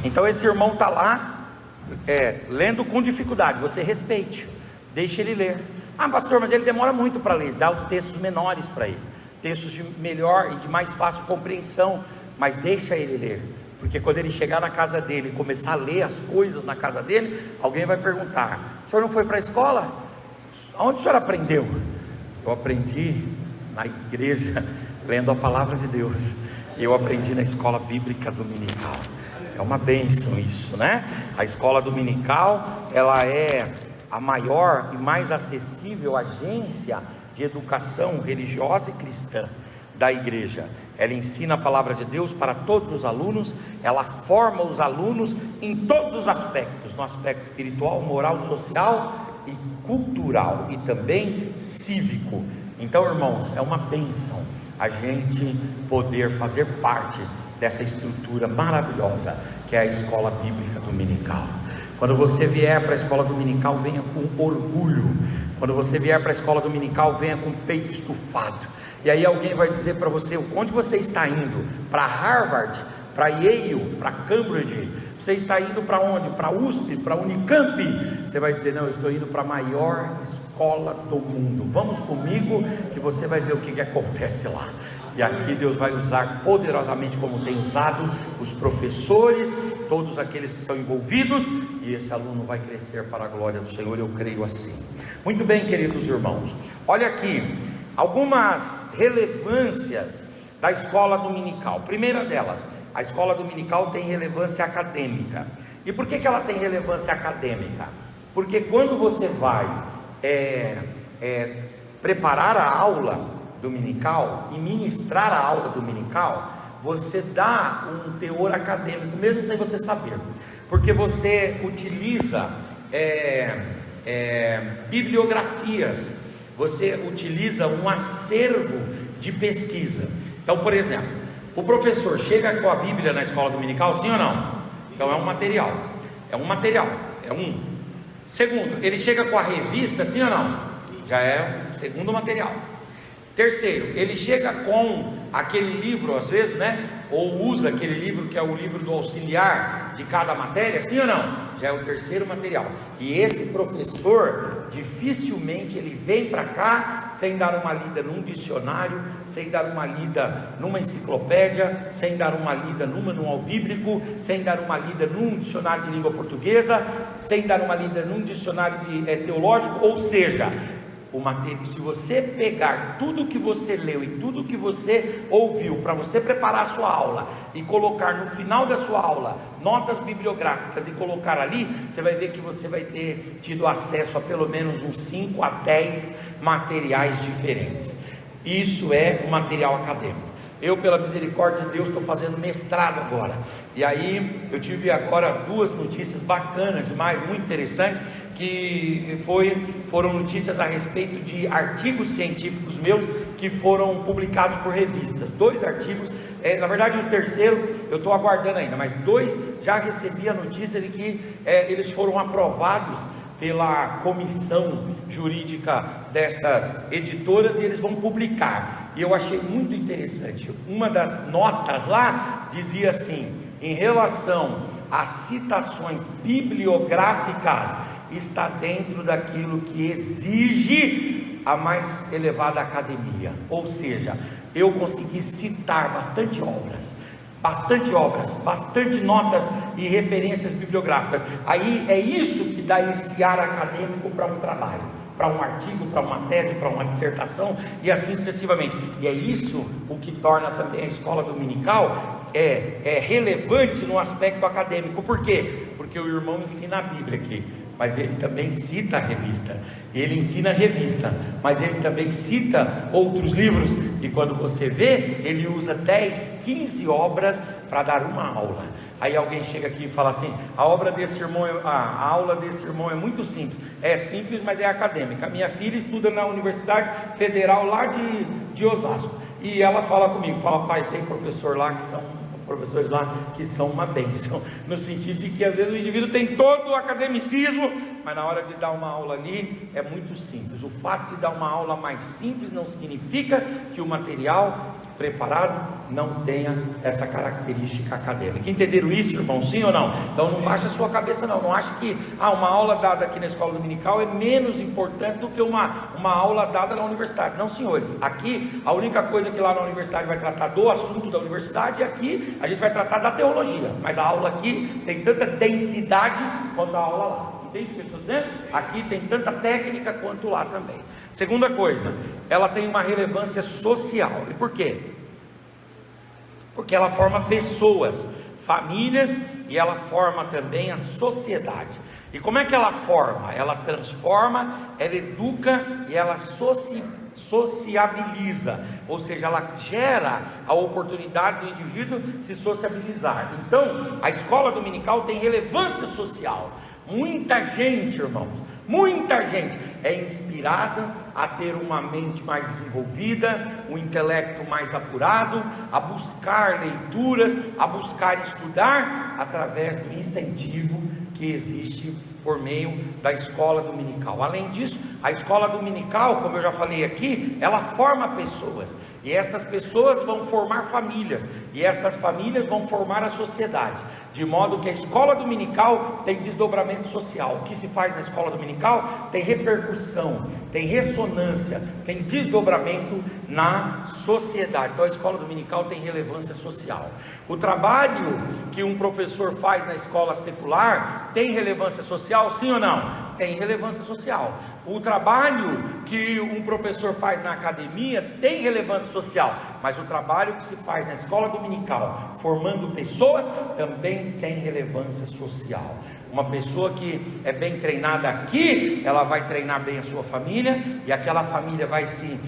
Então esse irmão está lá, lendo com dificuldade. Você respeite, deixe ele ler. Ah, pastor, mas ele demora muito para ler. Dá os textos menores para ele, textos de melhor e de mais fácil compreensão, mas deixa ele ler, porque quando ele chegar na casa dele e começar a ler as coisas na casa dele, alguém vai perguntar: o senhor não foi para a escola? Aonde o senhor aprendeu? Eu aprendi na igreja, lendo a palavra de Deus. Eu aprendi na escola bíblica dominical. É uma bênção isso, né? A escola dominical, ela é a maior e mais acessível agência de educação religiosa e cristã da igreja. Ela ensina a palavra de Deus para todos os alunos, ela forma os alunos em todos os aspectos, no aspecto espiritual, moral, social e cultural, e também cívico. Então, irmãos, é uma bênção a gente poder fazer parte dessa estrutura maravilhosa que é a escola bíblica dominical. Quando você vier para a escola dominical, venha com orgulho. Quando você vier para a escola dominical, venha com o peito estufado. E aí alguém vai dizer para você: onde você está indo? Para Harvard? para Yale, para Cambridge, você está indo para onde? Para USP, para Unicamp? Você vai dizer: não, eu estou indo para a maior escola do mundo. Vamos comigo que você vai ver o que acontece lá. E aqui Deus vai usar poderosamente, como tem usado, os professores, todos aqueles que estão envolvidos, e esse aluno vai crescer para a glória do Senhor, eu creio assim. Muito bem, queridos irmãos, olha aqui algumas relevâncias da escola dominical. Primeira delas, a escola dominical tem relevância acadêmica. E por que ela tem relevância acadêmica? Porque quando você vai preparar a aula dominical e ministrar a aula dominical, você dá um teor acadêmico, mesmo sem você saber, porque você utiliza bibliografias, você utiliza um acervo de pesquisa. Então, por exemplo, o professor chega com a Bíblia na escola dominical, sim ou não? Então é um material. Segundo, ele chega com a revista, sim ou não? Já é o segundo material. Terceiro, ele chega com aquele livro, às vezes, ou usa aquele livro que é o livro do auxiliar de cada matéria, sim ou não? Já é o terceiro material. E esse professor, dificilmente ele vem para cá sem dar uma lida num dicionário, sem dar uma lida numa enciclopédia, sem dar uma lida num manual bíblico, sem dar uma lida num dicionário de língua portuguesa, sem dar uma lida num dicionário teológico. Ou seja, se você pegar tudo que você leu e tudo que você ouviu para você preparar a sua aula e colocar no final da sua aula notas bibliográficas e colocar ali, você vai ver que você vai ter tido acesso a pelo menos uns 5 a 10 materiais diferentes. Isso é um material acadêmico. Eu, pela misericórdia de Deus, estou fazendo mestrado agora, e aí eu tive agora 2 notícias bacanas demais, muito interessantes, que foram notícias a respeito de artigos científicos meus que foram publicados por revistas. 2 artigos, na verdade o terceiro eu estou aguardando ainda, mas 2 já recebi a notícia de que eles foram aprovados pela comissão jurídica destas editoras e eles vão publicar. E eu achei muito interessante, uma das notas lá dizia assim: em relação às citações bibliográficas, está dentro daquilo que exige a mais elevada academia. Ou seja, eu consegui citar bastante notas e referências bibliográficas. Aí é isso que dá esse ar acadêmico para um trabalho, para um artigo, para uma tese, para uma dissertação e assim sucessivamente. E é isso o que torna também a escola dominical relevante no aspecto acadêmico. Por quê? Porque o irmão ensina a Bíblia aqui, mas ele também cita a revista, ele ensina a revista, mas ele também cita outros livros, e quando você vê, ele usa 10, 15 obras para dar uma aula. Aí alguém chega aqui e fala assim: a aula desse irmão é muito simples. É simples, mas é acadêmica. Minha filha estuda na Universidade Federal lá de Osasco, e ela fala comigo, pai, tem professores lá que são uma bênção, no sentido de que às vezes o indivíduo tem todo o academicismo, mas na hora de dar uma aula ali é muito simples. O fato de dar uma aula mais simples não significa que o material preparado não tenha essa característica acadêmica. Entenderam isso, irmão? Sim ou não? Então não baixa a sua cabeça não acha que uma aula dada aqui na escola dominical é menos importante do que uma aula dada na universidade. Não, senhores, aqui a única coisa que lá na universidade vai tratar do assunto da universidade, e aqui a gente vai tratar da teologia, mas a aula aqui tem tanta densidade quanto a aula lá. Entende o que eu estou dizendo? Aqui tem tanta técnica quanto lá também. Segunda coisa, ela tem uma relevância social. E por quê? Porque ela forma pessoas, famílias, e ela forma também a sociedade. E como é que ela forma? Ela transforma, ela educa e ela sociabiliza, ou seja, ela gera a oportunidade do indivíduo se sociabilizar. Então, a escola dominical tem relevância social. Muita gente, irmãos, muita gente é inspirada a ter uma mente mais desenvolvida, um intelecto mais apurado, a buscar leituras, a buscar estudar através do incentivo que existe por meio da escola dominical. Além disso, a escola dominical, como eu já falei aqui, ela forma pessoas, e estas pessoas vão formar famílias, e estas famílias vão formar a sociedade, de modo que a escola dominical tem desdobramento social. O que se faz na escola dominical tem repercussão, tem ressonância, tem desdobramento na sociedade. Então a escola dominical tem relevância social. O trabalho que um professor faz na escola secular tem relevância social, sim ou não? Tem relevância social. O trabalho que um professor faz na academia tem relevância social, mas o trabalho que se faz na escola dominical, formando pessoas, também tem relevância social. Uma pessoa que é bem treinada aqui, ela vai treinar bem a sua família, e aquela família vai se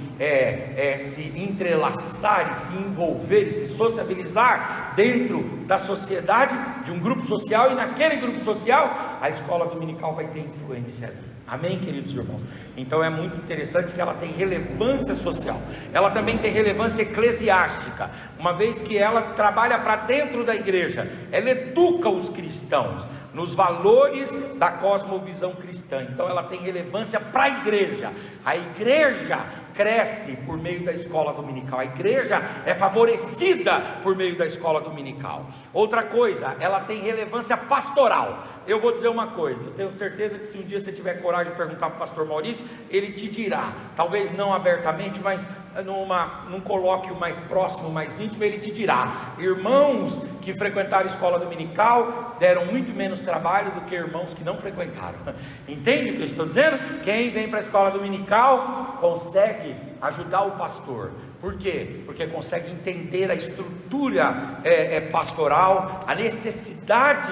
entrelaçar, e se envolver, e se sociabilizar dentro da sociedade, de um grupo social, e naquele grupo social, a escola dominical vai ter influência ali. Amém, queridos irmãos? Então é muito interessante que ela tem relevância social, ela também tem relevância eclesiástica, uma vez que ela trabalha para dentro da igreja, ela educa os cristãos nos valores da cosmovisão cristã. Então ela tem relevância para a igreja cresce por meio da escola dominical, a igreja é favorecida por meio da escola dominical. Outra coisa, ela tem relevância pastoral. Eu vou dizer uma coisa, eu tenho certeza que se um dia você tiver coragem de perguntar para o pastor Maurício, ele te dirá, talvez não abertamente, mas num colóquio mais próximo, mais íntimo, ele te dirá: irmãos que frequentaram a escola dominical deram muito menos trabalho do que irmãos que não frequentaram. Entende o que eu estou dizendo? Quem vem para a escola dominical consegue ajudar o pastor. Por quê? Porque consegue entender a estrutura pastoral, a necessidade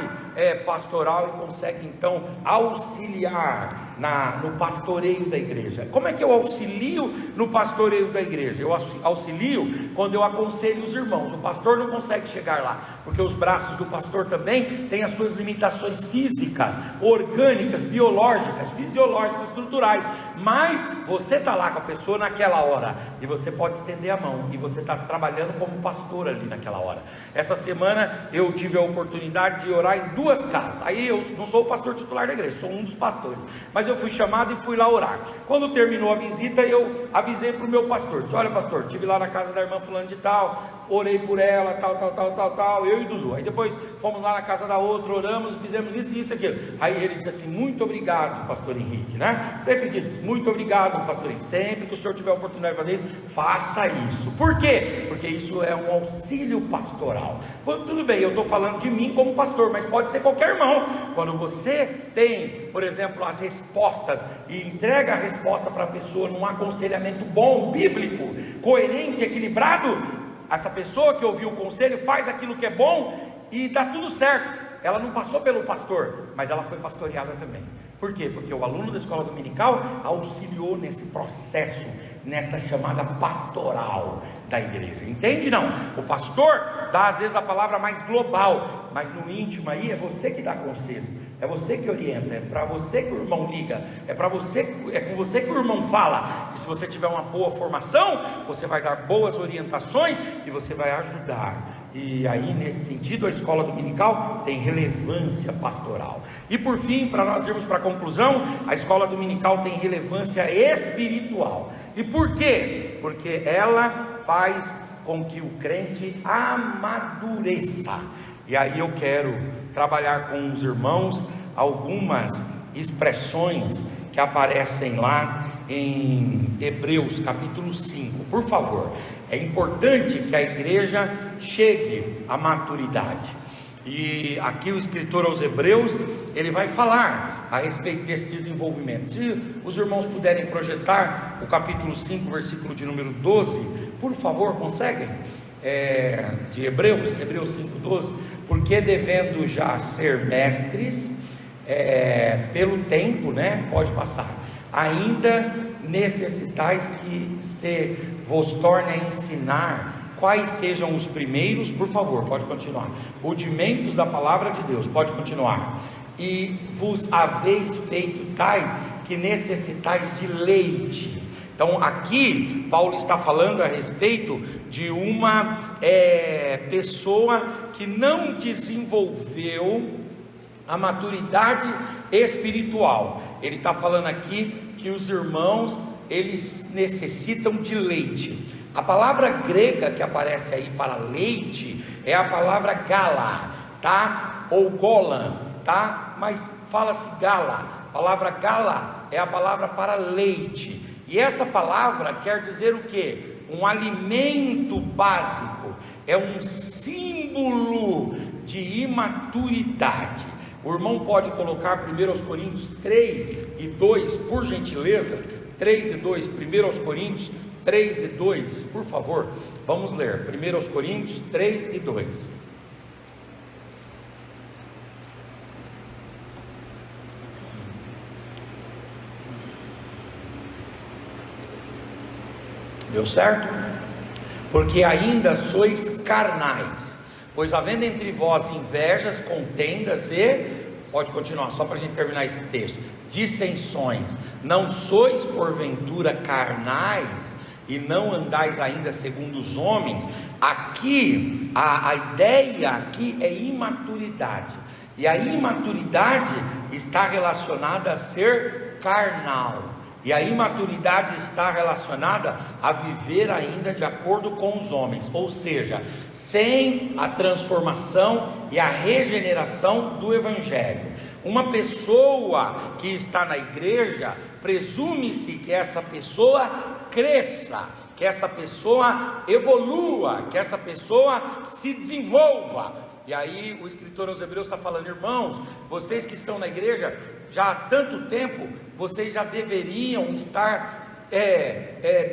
pastoral, e consegue então auxiliar no pastoreio da igreja. Como é que eu auxilio no pastoreio da igreja? Eu auxilio quando eu aconselho os irmãos. O pastor não consegue chegar lá, porque os braços do pastor também têm as suas limitações físicas, orgânicas, biológicas, fisiológicas, estruturais. Mas você está lá com a pessoa naquela hora, e você pode estender a mão, e você está trabalhando como pastor ali naquela hora. Essa semana eu tive a oportunidade de orar em 2 casas. Aí eu não sou o pastor titular da igreja, sou um dos pastores, mas eu fui chamado e fui lá orar. Quando terminou a visita, eu avisei para o meu pastor, disse: olha pastor, estive lá na casa da irmã fulano de tal, orei por ela, tal, eu e Dudu. Aí depois fomos lá na casa da outra, oramos, fizemos isso, aquilo. Aí ele disse assim: muito obrigado, pastor Henrique, né? Sempre disse: muito obrigado, pastor Henrique, sempre que o senhor tiver a oportunidade de fazer isso, faça isso. Por quê? Porque isso é um auxílio pastoral. Tudo bem, eu estou falando de mim como pastor, mas pode ser qualquer irmão. Quando você tem, por exemplo, as respostas, e entrega a resposta para a pessoa num aconselhamento bom, bíblico, coerente, equilibrado, essa pessoa que ouviu o conselho faz aquilo que é bom e dá tudo certo. Ela não passou pelo pastor, mas ela foi pastoreada também. Por quê? Porque o aluno da escola dominical auxiliou nesse processo, nesta chamada pastoral da igreja. Entende? Não, o pastor dá às vezes a palavra mais global, mas no íntimo aí é você que dá conselho, é você que orienta, é para você que o irmão liga, é com você que o irmão fala. E se você tiver uma boa formação, você vai dar boas orientações e você vai ajudar. E aí, nesse sentido, a escola dominical tem relevância pastoral. E por fim, para nós irmos para a conclusão, a escola dominical tem relevância espiritual. E por quê? Porque ela faz com que o crente amadureça. E aí eu quero trabalhar com os irmãos algumas expressões que aparecem lá em Hebreus capítulo 5. Por favor, é importante que a igreja chegue à maturidade. E aqui o escritor aos Hebreus, ele vai falar a respeito desse desenvolvimento. Se os irmãos puderem projetar o capítulo 5, versículo de número 12, por favor, conseguem? De Hebreus 5, 12. Porque devendo já ser mestres, pelo tempo, né, pode passar, ainda necessitais que se vos torne a ensinar quais sejam os primeiros, por favor, pode continuar, rudimentos da palavra de Deus, pode continuar, e vos haveis feito tais que necessitais de leite. Então aqui Paulo está falando a respeito de uma pessoa que não desenvolveu a maturidade espiritual. Ele está falando aqui que os irmãos, eles necessitam de leite. A palavra grega que aparece aí para leite é a palavra gala, tá? Ou golan, tá? Mas fala-se gala. A palavra gala é a palavra para leite. E essa palavra quer dizer o quê? Um alimento básico. É um símbolo de imaturidade. O irmão pode colocar 1 Coríntios 3 e 2, por gentileza. 3 e 2, 1 Coríntios 3 e 2, por favor. Vamos ler 1 Coríntios 3 e 2. Deu certo? Porque ainda sois carnais, pois havendo entre vós invejas, contendas e... Pode continuar, só para a gente terminar esse texto. Dissensões, não sois porventura carnais, e não andais ainda segundo os homens. Aqui, a ideia aqui é imaturidade, e a imaturidade está relacionada a ser carnal, e a imaturidade está relacionada a viver ainda de acordo com os homens, ou seja, sem a transformação e a regeneração do Evangelho. Uma pessoa que está na igreja, presume-se que essa pessoa cresça, que essa pessoa evolua, que essa pessoa se desenvolva. E aí o escritor aos Hebreus está falando: irmãos, vocês que estão na igreja já há tanto tempo, vocês já deveriam estar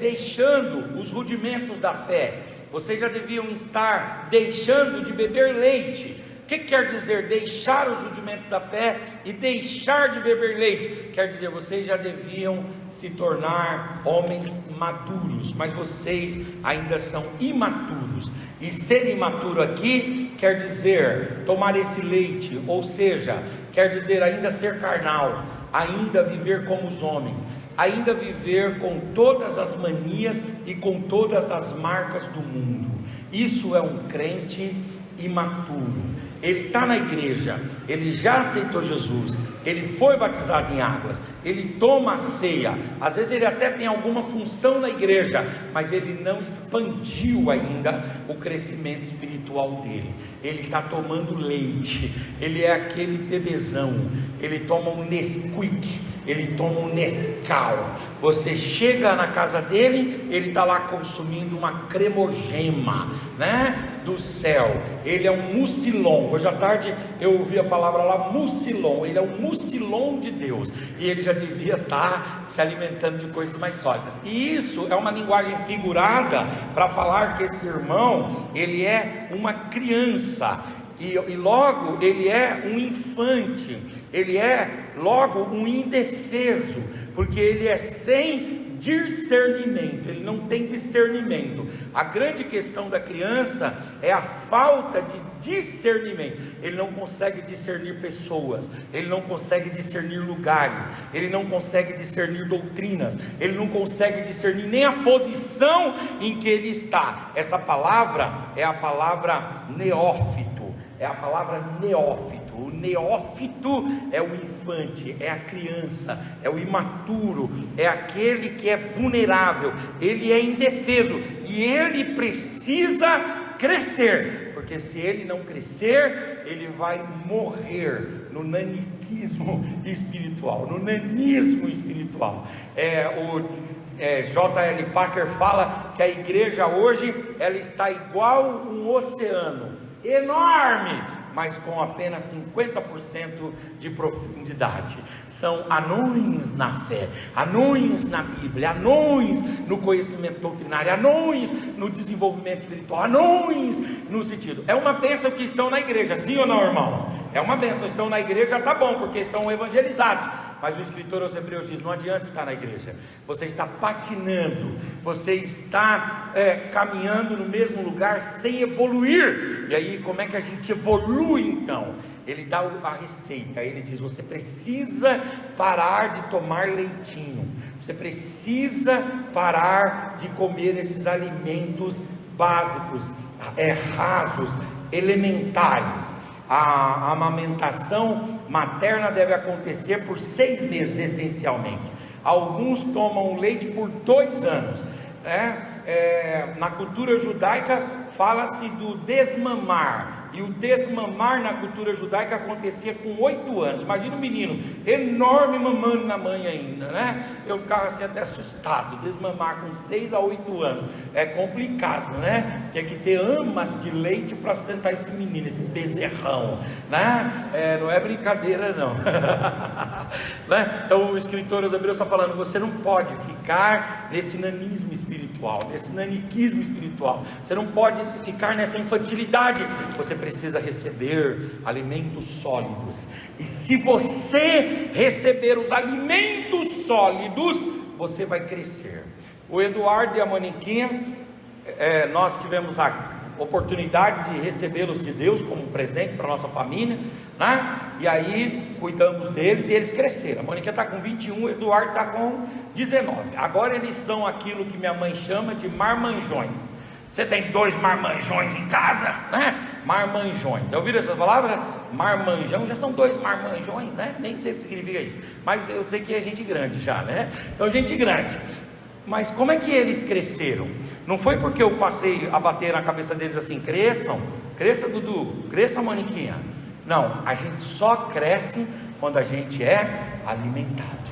deixando os rudimentos da fé, vocês já deviam estar deixando de beber leite. O que quer dizer deixar os rudimentos da fé e deixar de beber leite? Quer dizer, vocês já deviam se tornar homens maduros, mas vocês ainda são imaturos. E ser imaturo aqui quer dizer tomar esse leite, ou seja, quer dizer ainda ser carnal, ainda viver como os homens, ainda viver com todas as manias e com todas as marcas do mundo. Isso é um crente imaturo. Ele está na igreja, ele já aceitou Jesus, ele foi batizado em águas, ele toma a ceia, às vezes ele até tem alguma função na igreja, mas ele não expandiu ainda o crescimento espiritual dele. Ele está tomando leite, ele é aquele bebezão, ele toma um Nesquik, ele toma um Nescau. Você chega na casa dele, ele está lá consumindo uma cremogema, né, do céu. Ele é um mucilon. Hoje à tarde eu ouvi a palavra lá, mucilon. Ele é um mucilon de Deus, e ele já devia estar se alimentando de coisas mais sólidas. E isso é uma linguagem figurada para falar que esse irmão, ele é uma criança, e logo ele é um infante, ele é logo um indefeso, porque ele é sem discernimento, ele não tem discernimento. A grande questão da criança é a falta de discernimento. Ele não consegue discernir pessoas, ele não consegue discernir lugares, ele não consegue discernir doutrinas, ele não consegue discernir nem a posição em que ele está. Essa palavra é a palavra neófito, é a palavra neófito. O neófito é o infante, é a criança, é o imaturo, é aquele que é vulnerável, ele é indefeso e ele precisa crescer, porque se ele não crescer, ele vai morrer no naniquismo espiritual, no nanismo espiritual. J.L. Packer fala que a igreja hoje, ela está igual um oceano enorme, mas com apenas 50% de profundidade. São anões na fé, anões na Bíblia, anões no conhecimento doutrinário, anões no desenvolvimento espiritual, anões no sentido. É uma bênção que estão na igreja, sim ou não, irmãos? É uma bênção, estão na igreja, tá bom, porque estão evangelizados. Mas o escritor aos Hebreus diz: não adianta estar na igreja, você está patinando, você está caminhando no mesmo lugar sem evoluir. E aí, como é que a gente evolui então? Ele dá a receita, ele diz: você precisa parar de tomar leitinho, você precisa parar de comer esses alimentos básicos, rasos, elementares. A amamentação materna deve acontecer por 6 meses, essencialmente. Alguns tomam leite por 2 anos, né? Na cultura judaica fala-se do desmamar, e o desmamar na cultura judaica acontecia com 8 anos. Imagina um menino enorme mamando na mãe ainda, né? Eu ficava assim até assustado. Desmamar com 6 a 8 anos é complicado, né? Tem que ter amas de leite para sustentar esse menino, esse bezerrão, né? Não é brincadeira não. Né? Então o escritor aos Hebreus está falando: você não pode ficar nesse nanismo espiritual, nesse naniquismo espiritual, você não pode ficar nessa infantilidade, você precisa receber alimentos sólidos. E se você receber os alimentos sólidos, você vai crescer. O Eduardo e a Moniquinha, nós tivemos a oportunidade de recebê-los de Deus como um presente para a nossa família, né? E aí cuidamos deles e eles cresceram. A Moniquinha está com 21, o Eduardo está com 19. Agora eles são aquilo que minha mãe chama de marmanjões. Você tem 2 marmanjões em casa, né? Marmanjões, já ouviram essas palavras? Marmanjão, já são 2 marmanjões, né? Nem sei o que significa isso, mas eu sei que é gente grande já, né? Então, gente grande. Mas como é que eles cresceram? Não foi porque eu passei a bater na cabeça deles assim: cresçam, cresça Dudu, cresça Moniquinha. Não, a gente só cresce quando a gente é alimentado.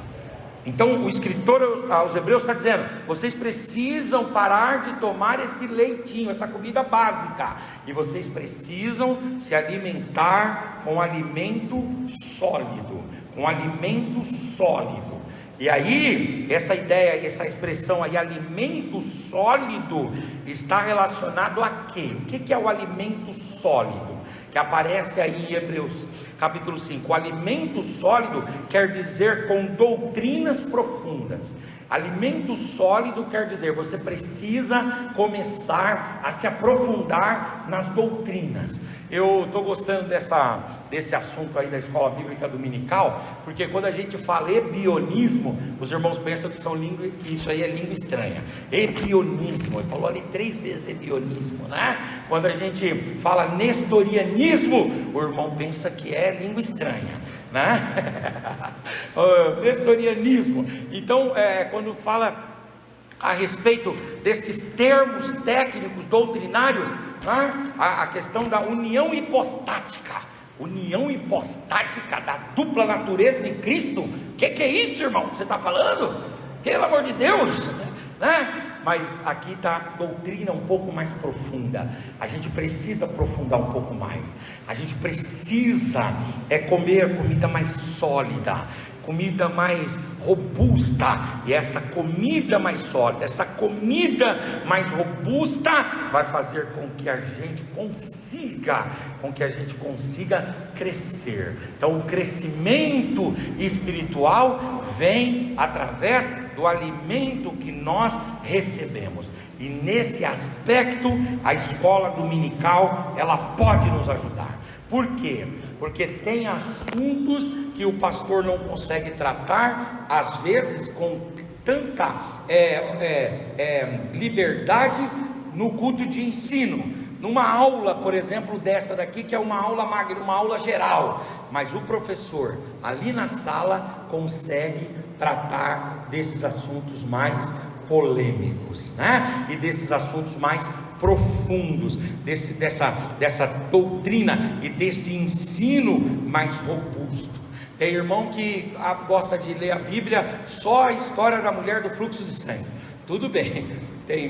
Então o escritor aos Hebreus está dizendo: vocês precisam parar de tomar esse leitinho, essa comida básica, e vocês precisam se alimentar com alimento sólido, com alimento sólido. E aí, essa ideia, essa expressão aí, alimento sólido, está relacionado a quê? O que é o alimento sólido? Que aparece aí em Hebreus capítulo 5. O alimento sólido quer dizer com doutrinas profundas. Alimento sólido quer dizer, você precisa começar a se aprofundar nas doutrinas. Eu estou gostando desse assunto aí da escola bíblica dominical, porque quando a gente fala ebionismo, os irmãos pensam que isso aí é língua estranha. Ebionismo, ele falou ali 3 vezes ebionismo, né? Quando a gente fala nestorianismo, o irmão pensa que é língua estranha, né? Nestorianismo. Então, quando fala a respeito destes termos técnicos doutrinários, né? A questão da união hipostática da dupla natureza de Cristo. Que é isso, irmão? Você está falando? Pelo amor de Deus, né? Mas aqui está a doutrina um pouco mais profunda. A gente precisa aprofundar um pouco mais. A gente precisa comer comida mais sólida, comida mais robusta. E essa comida mais sólida, essa comida mais robusta vai fazer com que a gente consiga crescer. Então o crescimento espiritual vem através do alimento que nós recebemos. E nesse aspecto a escola dominical, ela pode nos ajudar. Por quê? Porque tem assuntos que o pastor não consegue tratar, às vezes com tanta liberdade no culto de ensino. Numa aula, por exemplo, dessa daqui, que é uma aula magna, uma aula geral, mas o professor ali na sala consegue tratar desses assuntos mais polêmicos, né? E desses assuntos mais profundos, dessa doutrina e desse ensino mais robusto. Tem irmão que gosta de ler a Bíblia só a história da mulher do fluxo de sangue. Tudo bem,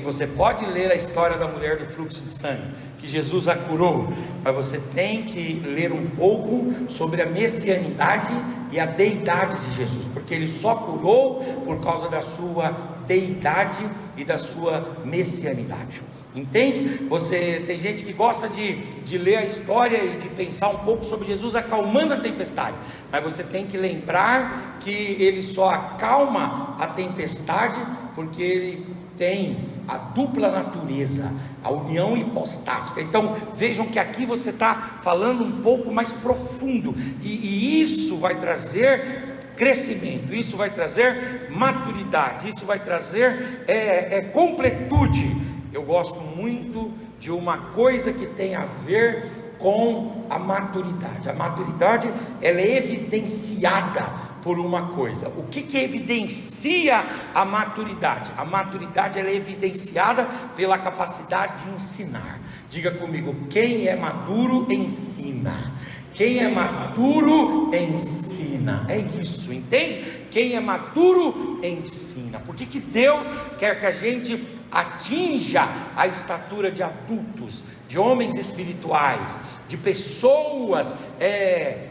você pode ler a história da mulher do fluxo de sangue, que Jesus a curou, mas você tem que ler um pouco sobre a messianidade e a deidade de Jesus, porque ele só curou por causa da sua deidade e da sua messianidade. Entende? Tem gente que gosta de ler a história e de pensar um pouco sobre Jesus acalmando a tempestade, mas você tem que lembrar que ele só acalma a tempestade porque ele tem a dupla natureza, a união hipostática. Então vejam que aqui você está falando um pouco mais profundo, e isso vai trazer crescimento, isso vai trazer maturidade, isso vai trazer completude. Eu gosto muito de uma coisa que tem a ver com a maturidade. A maturidade, ela é evidenciada por uma coisa. O que evidencia a maturidade? A maturidade, ela é evidenciada pela capacidade de ensinar. Diga comigo: quem é maduro ensina. Quem é maduro ensina. É isso, entende? Quem é maduro ensina. Por que Deus quer que a gente atinja a estatura de adultos, de homens espirituais, de pessoas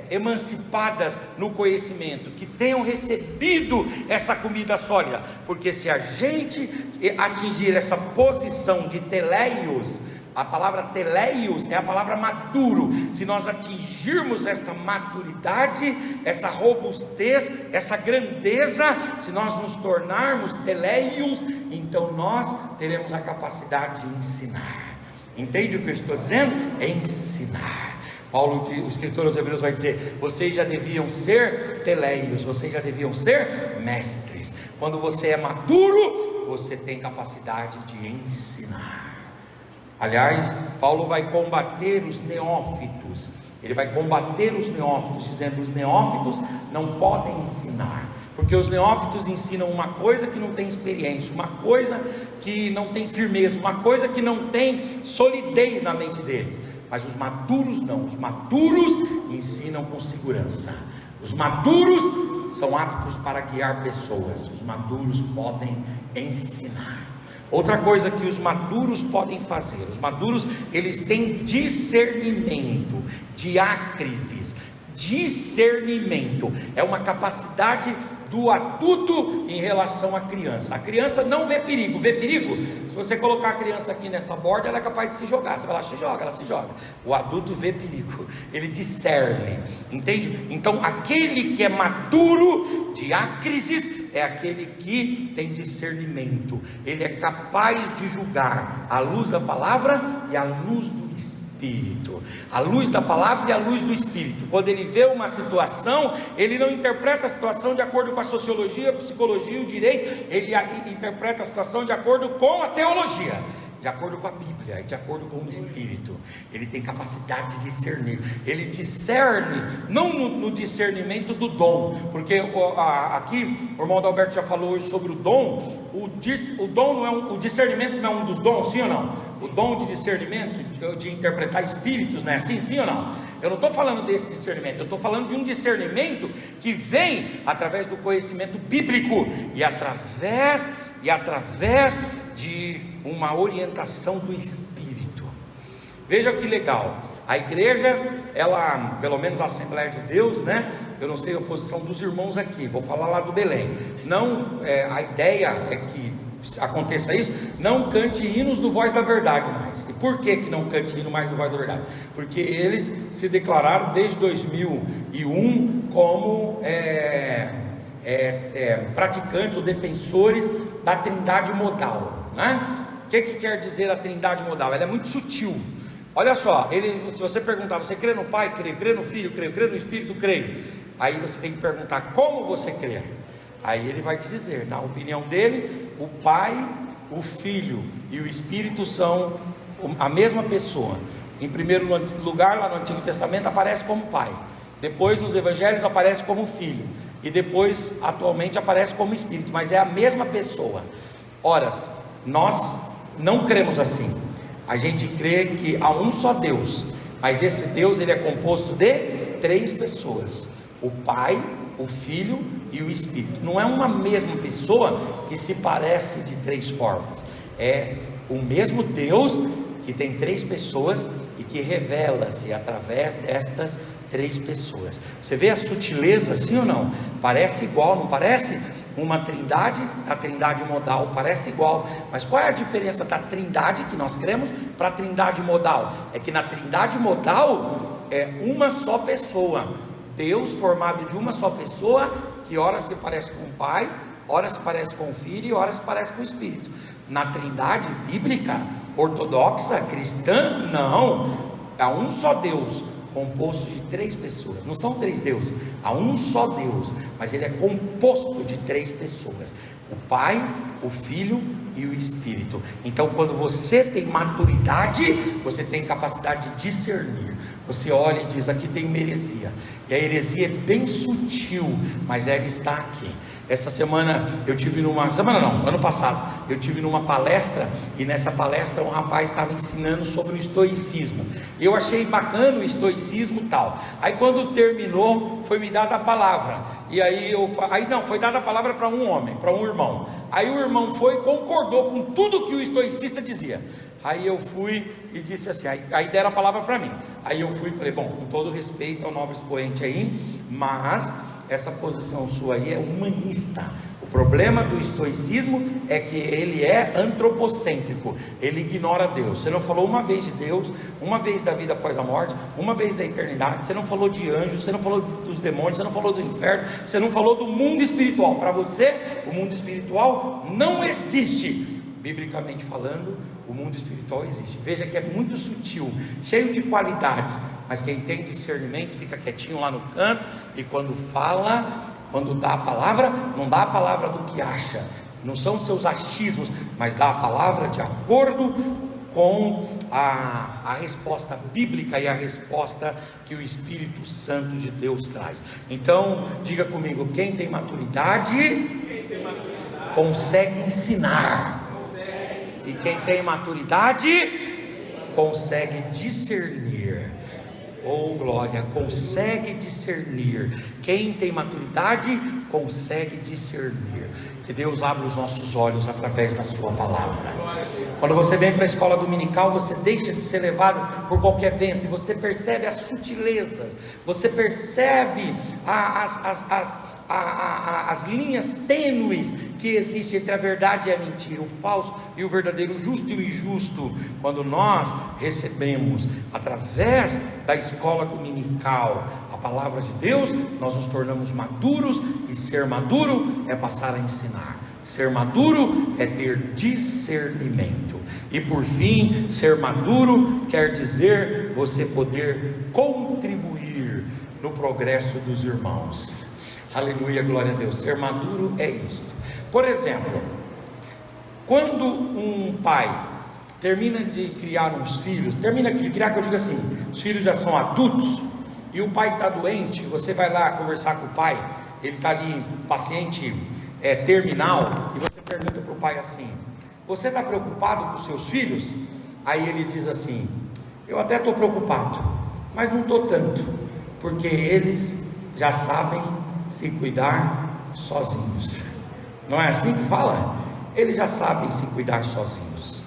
emancipadas no conhecimento, que tenham recebido essa comida sólida? Porque se a gente atingir essa posição de teleios, a palavra teleios é a palavra maduro. Se nós atingirmos esta maturidade, essa robustez, essa grandeza, se nós nos tornarmos teleios, então nós teremos a capacidade de ensinar. Entende o que eu estou dizendo? É ensinar. Paulo, o escritor aos Hebreus, vai dizer: vocês já deviam ser teleios, vocês já deviam ser mestres. Quando você é maduro, você tem capacidade de ensinar. Aliás, Paulo vai combater os neófitos. Ele vai combater os neófitos, dizendo: os neófitos não podem ensinar, porque os neófitos ensinam uma coisa que não tem experiência, uma coisa que não tem firmeza, uma coisa que não tem solidez na mente deles. Mas os maduros não. Os maduros ensinam com segurança. Os maduros são aptos para guiar pessoas. Os maduros podem ensinar. Outra coisa que os maduros podem fazer: os maduros, eles têm discernimento, diácrisis. Discernimento é uma capacidade do adulto em relação à criança. A criança não vê perigo. Vê perigo? Se você colocar a criança aqui nessa borda, ela é capaz de se jogar. Você vai lá, se joga, ela se joga. O adulto vê perigo, ele discerne, entende? Então aquele que é maduro, diácrisis, é aquele que tem discernimento. Ele é capaz de julgar à luz da palavra e à luz do Espírito. A luz da palavra e a luz do Espírito. Quando ele vê uma situação, ele não interpreta a situação de acordo com a sociologia, a psicologia, o direito. Ele interpreta a situação de acordo com a teologia, de acordo com a Bíblia, de acordo com o Espírito. Ele tem capacidade de discernir. Ele discerne, não no discernimento do dom, porque aqui o irmão Adalberto já falou hoje sobre o dom. O dom não é o discernimento não é um dos dons, sim ou não? O dom de discernimento, de interpretar espíritos, não é assim, sim ou não? Eu não estou falando desse discernimento, eu estou falando de um discernimento que vem através do conhecimento bíblico e através de uma orientação do Espírito. Veja que legal. A igreja, ela, pelo menos a Assembleia de Deus, né? Eu não sei a posição dos irmãos aqui, vou falar lá do Belém. Não, a ideia é que aconteça isso. Não cante hinos do Voz da Verdade mais. E por que não cante hino mais do Voz da Verdade? Porque eles se declararam desde 2001 como praticantes ou defensores da trindade modal, né? O que quer dizer a trindade modal? Ela é muito sutil. Olha só, se você perguntar: você crê no Pai? Creio. Crê no Filho? Creio. Crê no Espírito? Creio. Aí você tem que perguntar: como você crê? Aí ele vai te dizer, na opinião dele, o Pai, o Filho e o Espírito são a mesma pessoa. Em primeiro lugar, lá no Antigo Testamento, aparece como Pai. Depois, nos Evangelhos, aparece como Filho. E depois, atualmente, aparece como Espírito. Mas é a mesma pessoa. Ora, nós não cremos assim. A gente crê que há um só Deus. Mas esse Deus, ele é composto de 3 pessoas: o Pai, o Filho e o Espírito. Não é uma mesma pessoa que se parece de 3 formas. É o mesmo Deus que tem 3 pessoas e que revela-se através destas 3 pessoas. Você vê a sutileza, sim ou não? Parece igual, não parece? Uma trindade, a trindade modal parece igual, mas qual é a diferença da trindade que nós cremos para a trindade modal? É que na trindade modal é uma só pessoa, Deus formado de uma só pessoa, que ora se parece com o Pai, ora se parece com o Filho e ora se parece com o Espírito. Na trindade bíblica, ortodoxa, cristã, não, há um só Deus, composto de 3 pessoas. Não são 3 deuses, há um só Deus, mas ele é composto de 3 pessoas: o Pai, o Filho e o Espírito. Então, quando você tem maturidade, você tem capacidade de discernir. você olha e diz: aqui tem uma heresia, e a heresia é bem sutil, mas ela está aqui. Essa semana eu tive ano passado, eu tive numa palestra, e nessa palestra um rapaz estava ensinando sobre o estoicismo. Eu achei bacana o estoicismo e tal. Aí quando terminou, foi me dada a palavra, e aí foi dada a palavra para um homem, para um irmão. Aí o irmão foi e concordou com tudo que o estoicista dizia. Aí eu fui e disse assim, aí deram a palavra para mim. Aí eu fui e falei: bom, com todo respeito ao nobre expoente aí, mas essa posição sua aí é humanista. O problema do estoicismo é que ele é antropocêntrico, ele ignora Deus. Você não falou uma vez de Deus, uma vez da vida após a morte, uma vez da eternidade, você não falou de anjos, você não falou dos demônios, você não falou do inferno, você não falou do mundo espiritual. Para você, o mundo espiritual não existe. Biblicamente falando, o mundo espiritual existe. Veja que é muito sutil, cheio de qualidades, mas quem tem discernimento fica quietinho lá no canto, e quando fala, quando dá a palavra, não dá a palavra do que acha, não são seus achismos, mas dá a palavra de acordo com a resposta bíblica e a resposta que o Espírito Santo de Deus traz. Então, diga comigo: quem tem maturidade consegue ensinar. E quem tem maturidade consegue discernir. Oh glória, consegue discernir. Quem tem maturidade consegue discernir. Que Deus abra os nossos olhos através da sua palavra. Quando você vem para a escola dominical, você deixa de ser levado por qualquer vento, e você percebe as sutilezas, você percebe as linhas tênues que existem entre a verdade e a mentira, o falso e o verdadeiro, o justo e o injusto. Quando nós recebemos através da escola dominical a palavra de Deus, nós nos tornamos maduros, e ser maduro é passar a ensinar. Ser maduro é ter discernimento. E por fim, ser maduro quer dizer você poder contribuir no progresso dos irmãos. Aleluia, glória a Deus. Ser maduro é isto. Por exemplo, quando um pai termina de criar uns filhos, termina de criar, que eu digo assim, os filhos já são adultos, e o pai está doente, você vai lá conversar com o pai, ele está ali, paciente terminal, e você pergunta para o pai assim: você está preocupado com os seus filhos? Aí ele diz assim: eu até estou preocupado, mas não estou tanto, porque eles já sabem se cuidar sozinhos. Não é assim que fala? Eles já sabem se cuidar sozinhos.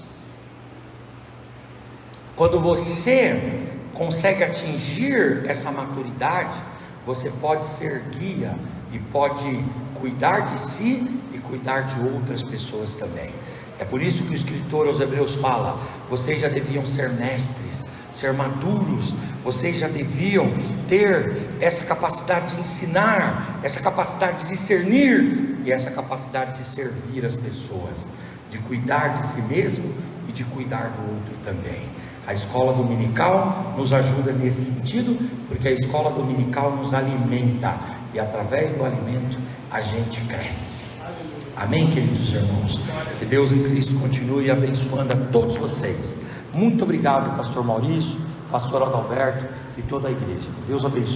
Quando você consegue atingir essa maturidade, você pode ser guia e pode cuidar de si e cuidar de outras pessoas também. É por isso que o escritor aos Hebreus fala: vocês já deviam ser mestres, ser maduros, vocês já deviam ter essa capacidade de ensinar, essa capacidade de discernir e essa capacidade de servir as pessoas, de cuidar de si mesmo e de cuidar do outro também. A escola dominical nos ajuda nesse sentido, porque a escola dominical nos alimenta, e através do alimento a gente cresce. Amém, queridos irmãos? Que Deus em Cristo continue abençoando a todos vocês. Muito obrigado, pastor Maurício, pastor Adalberto e toda a igreja. Deus abençoe.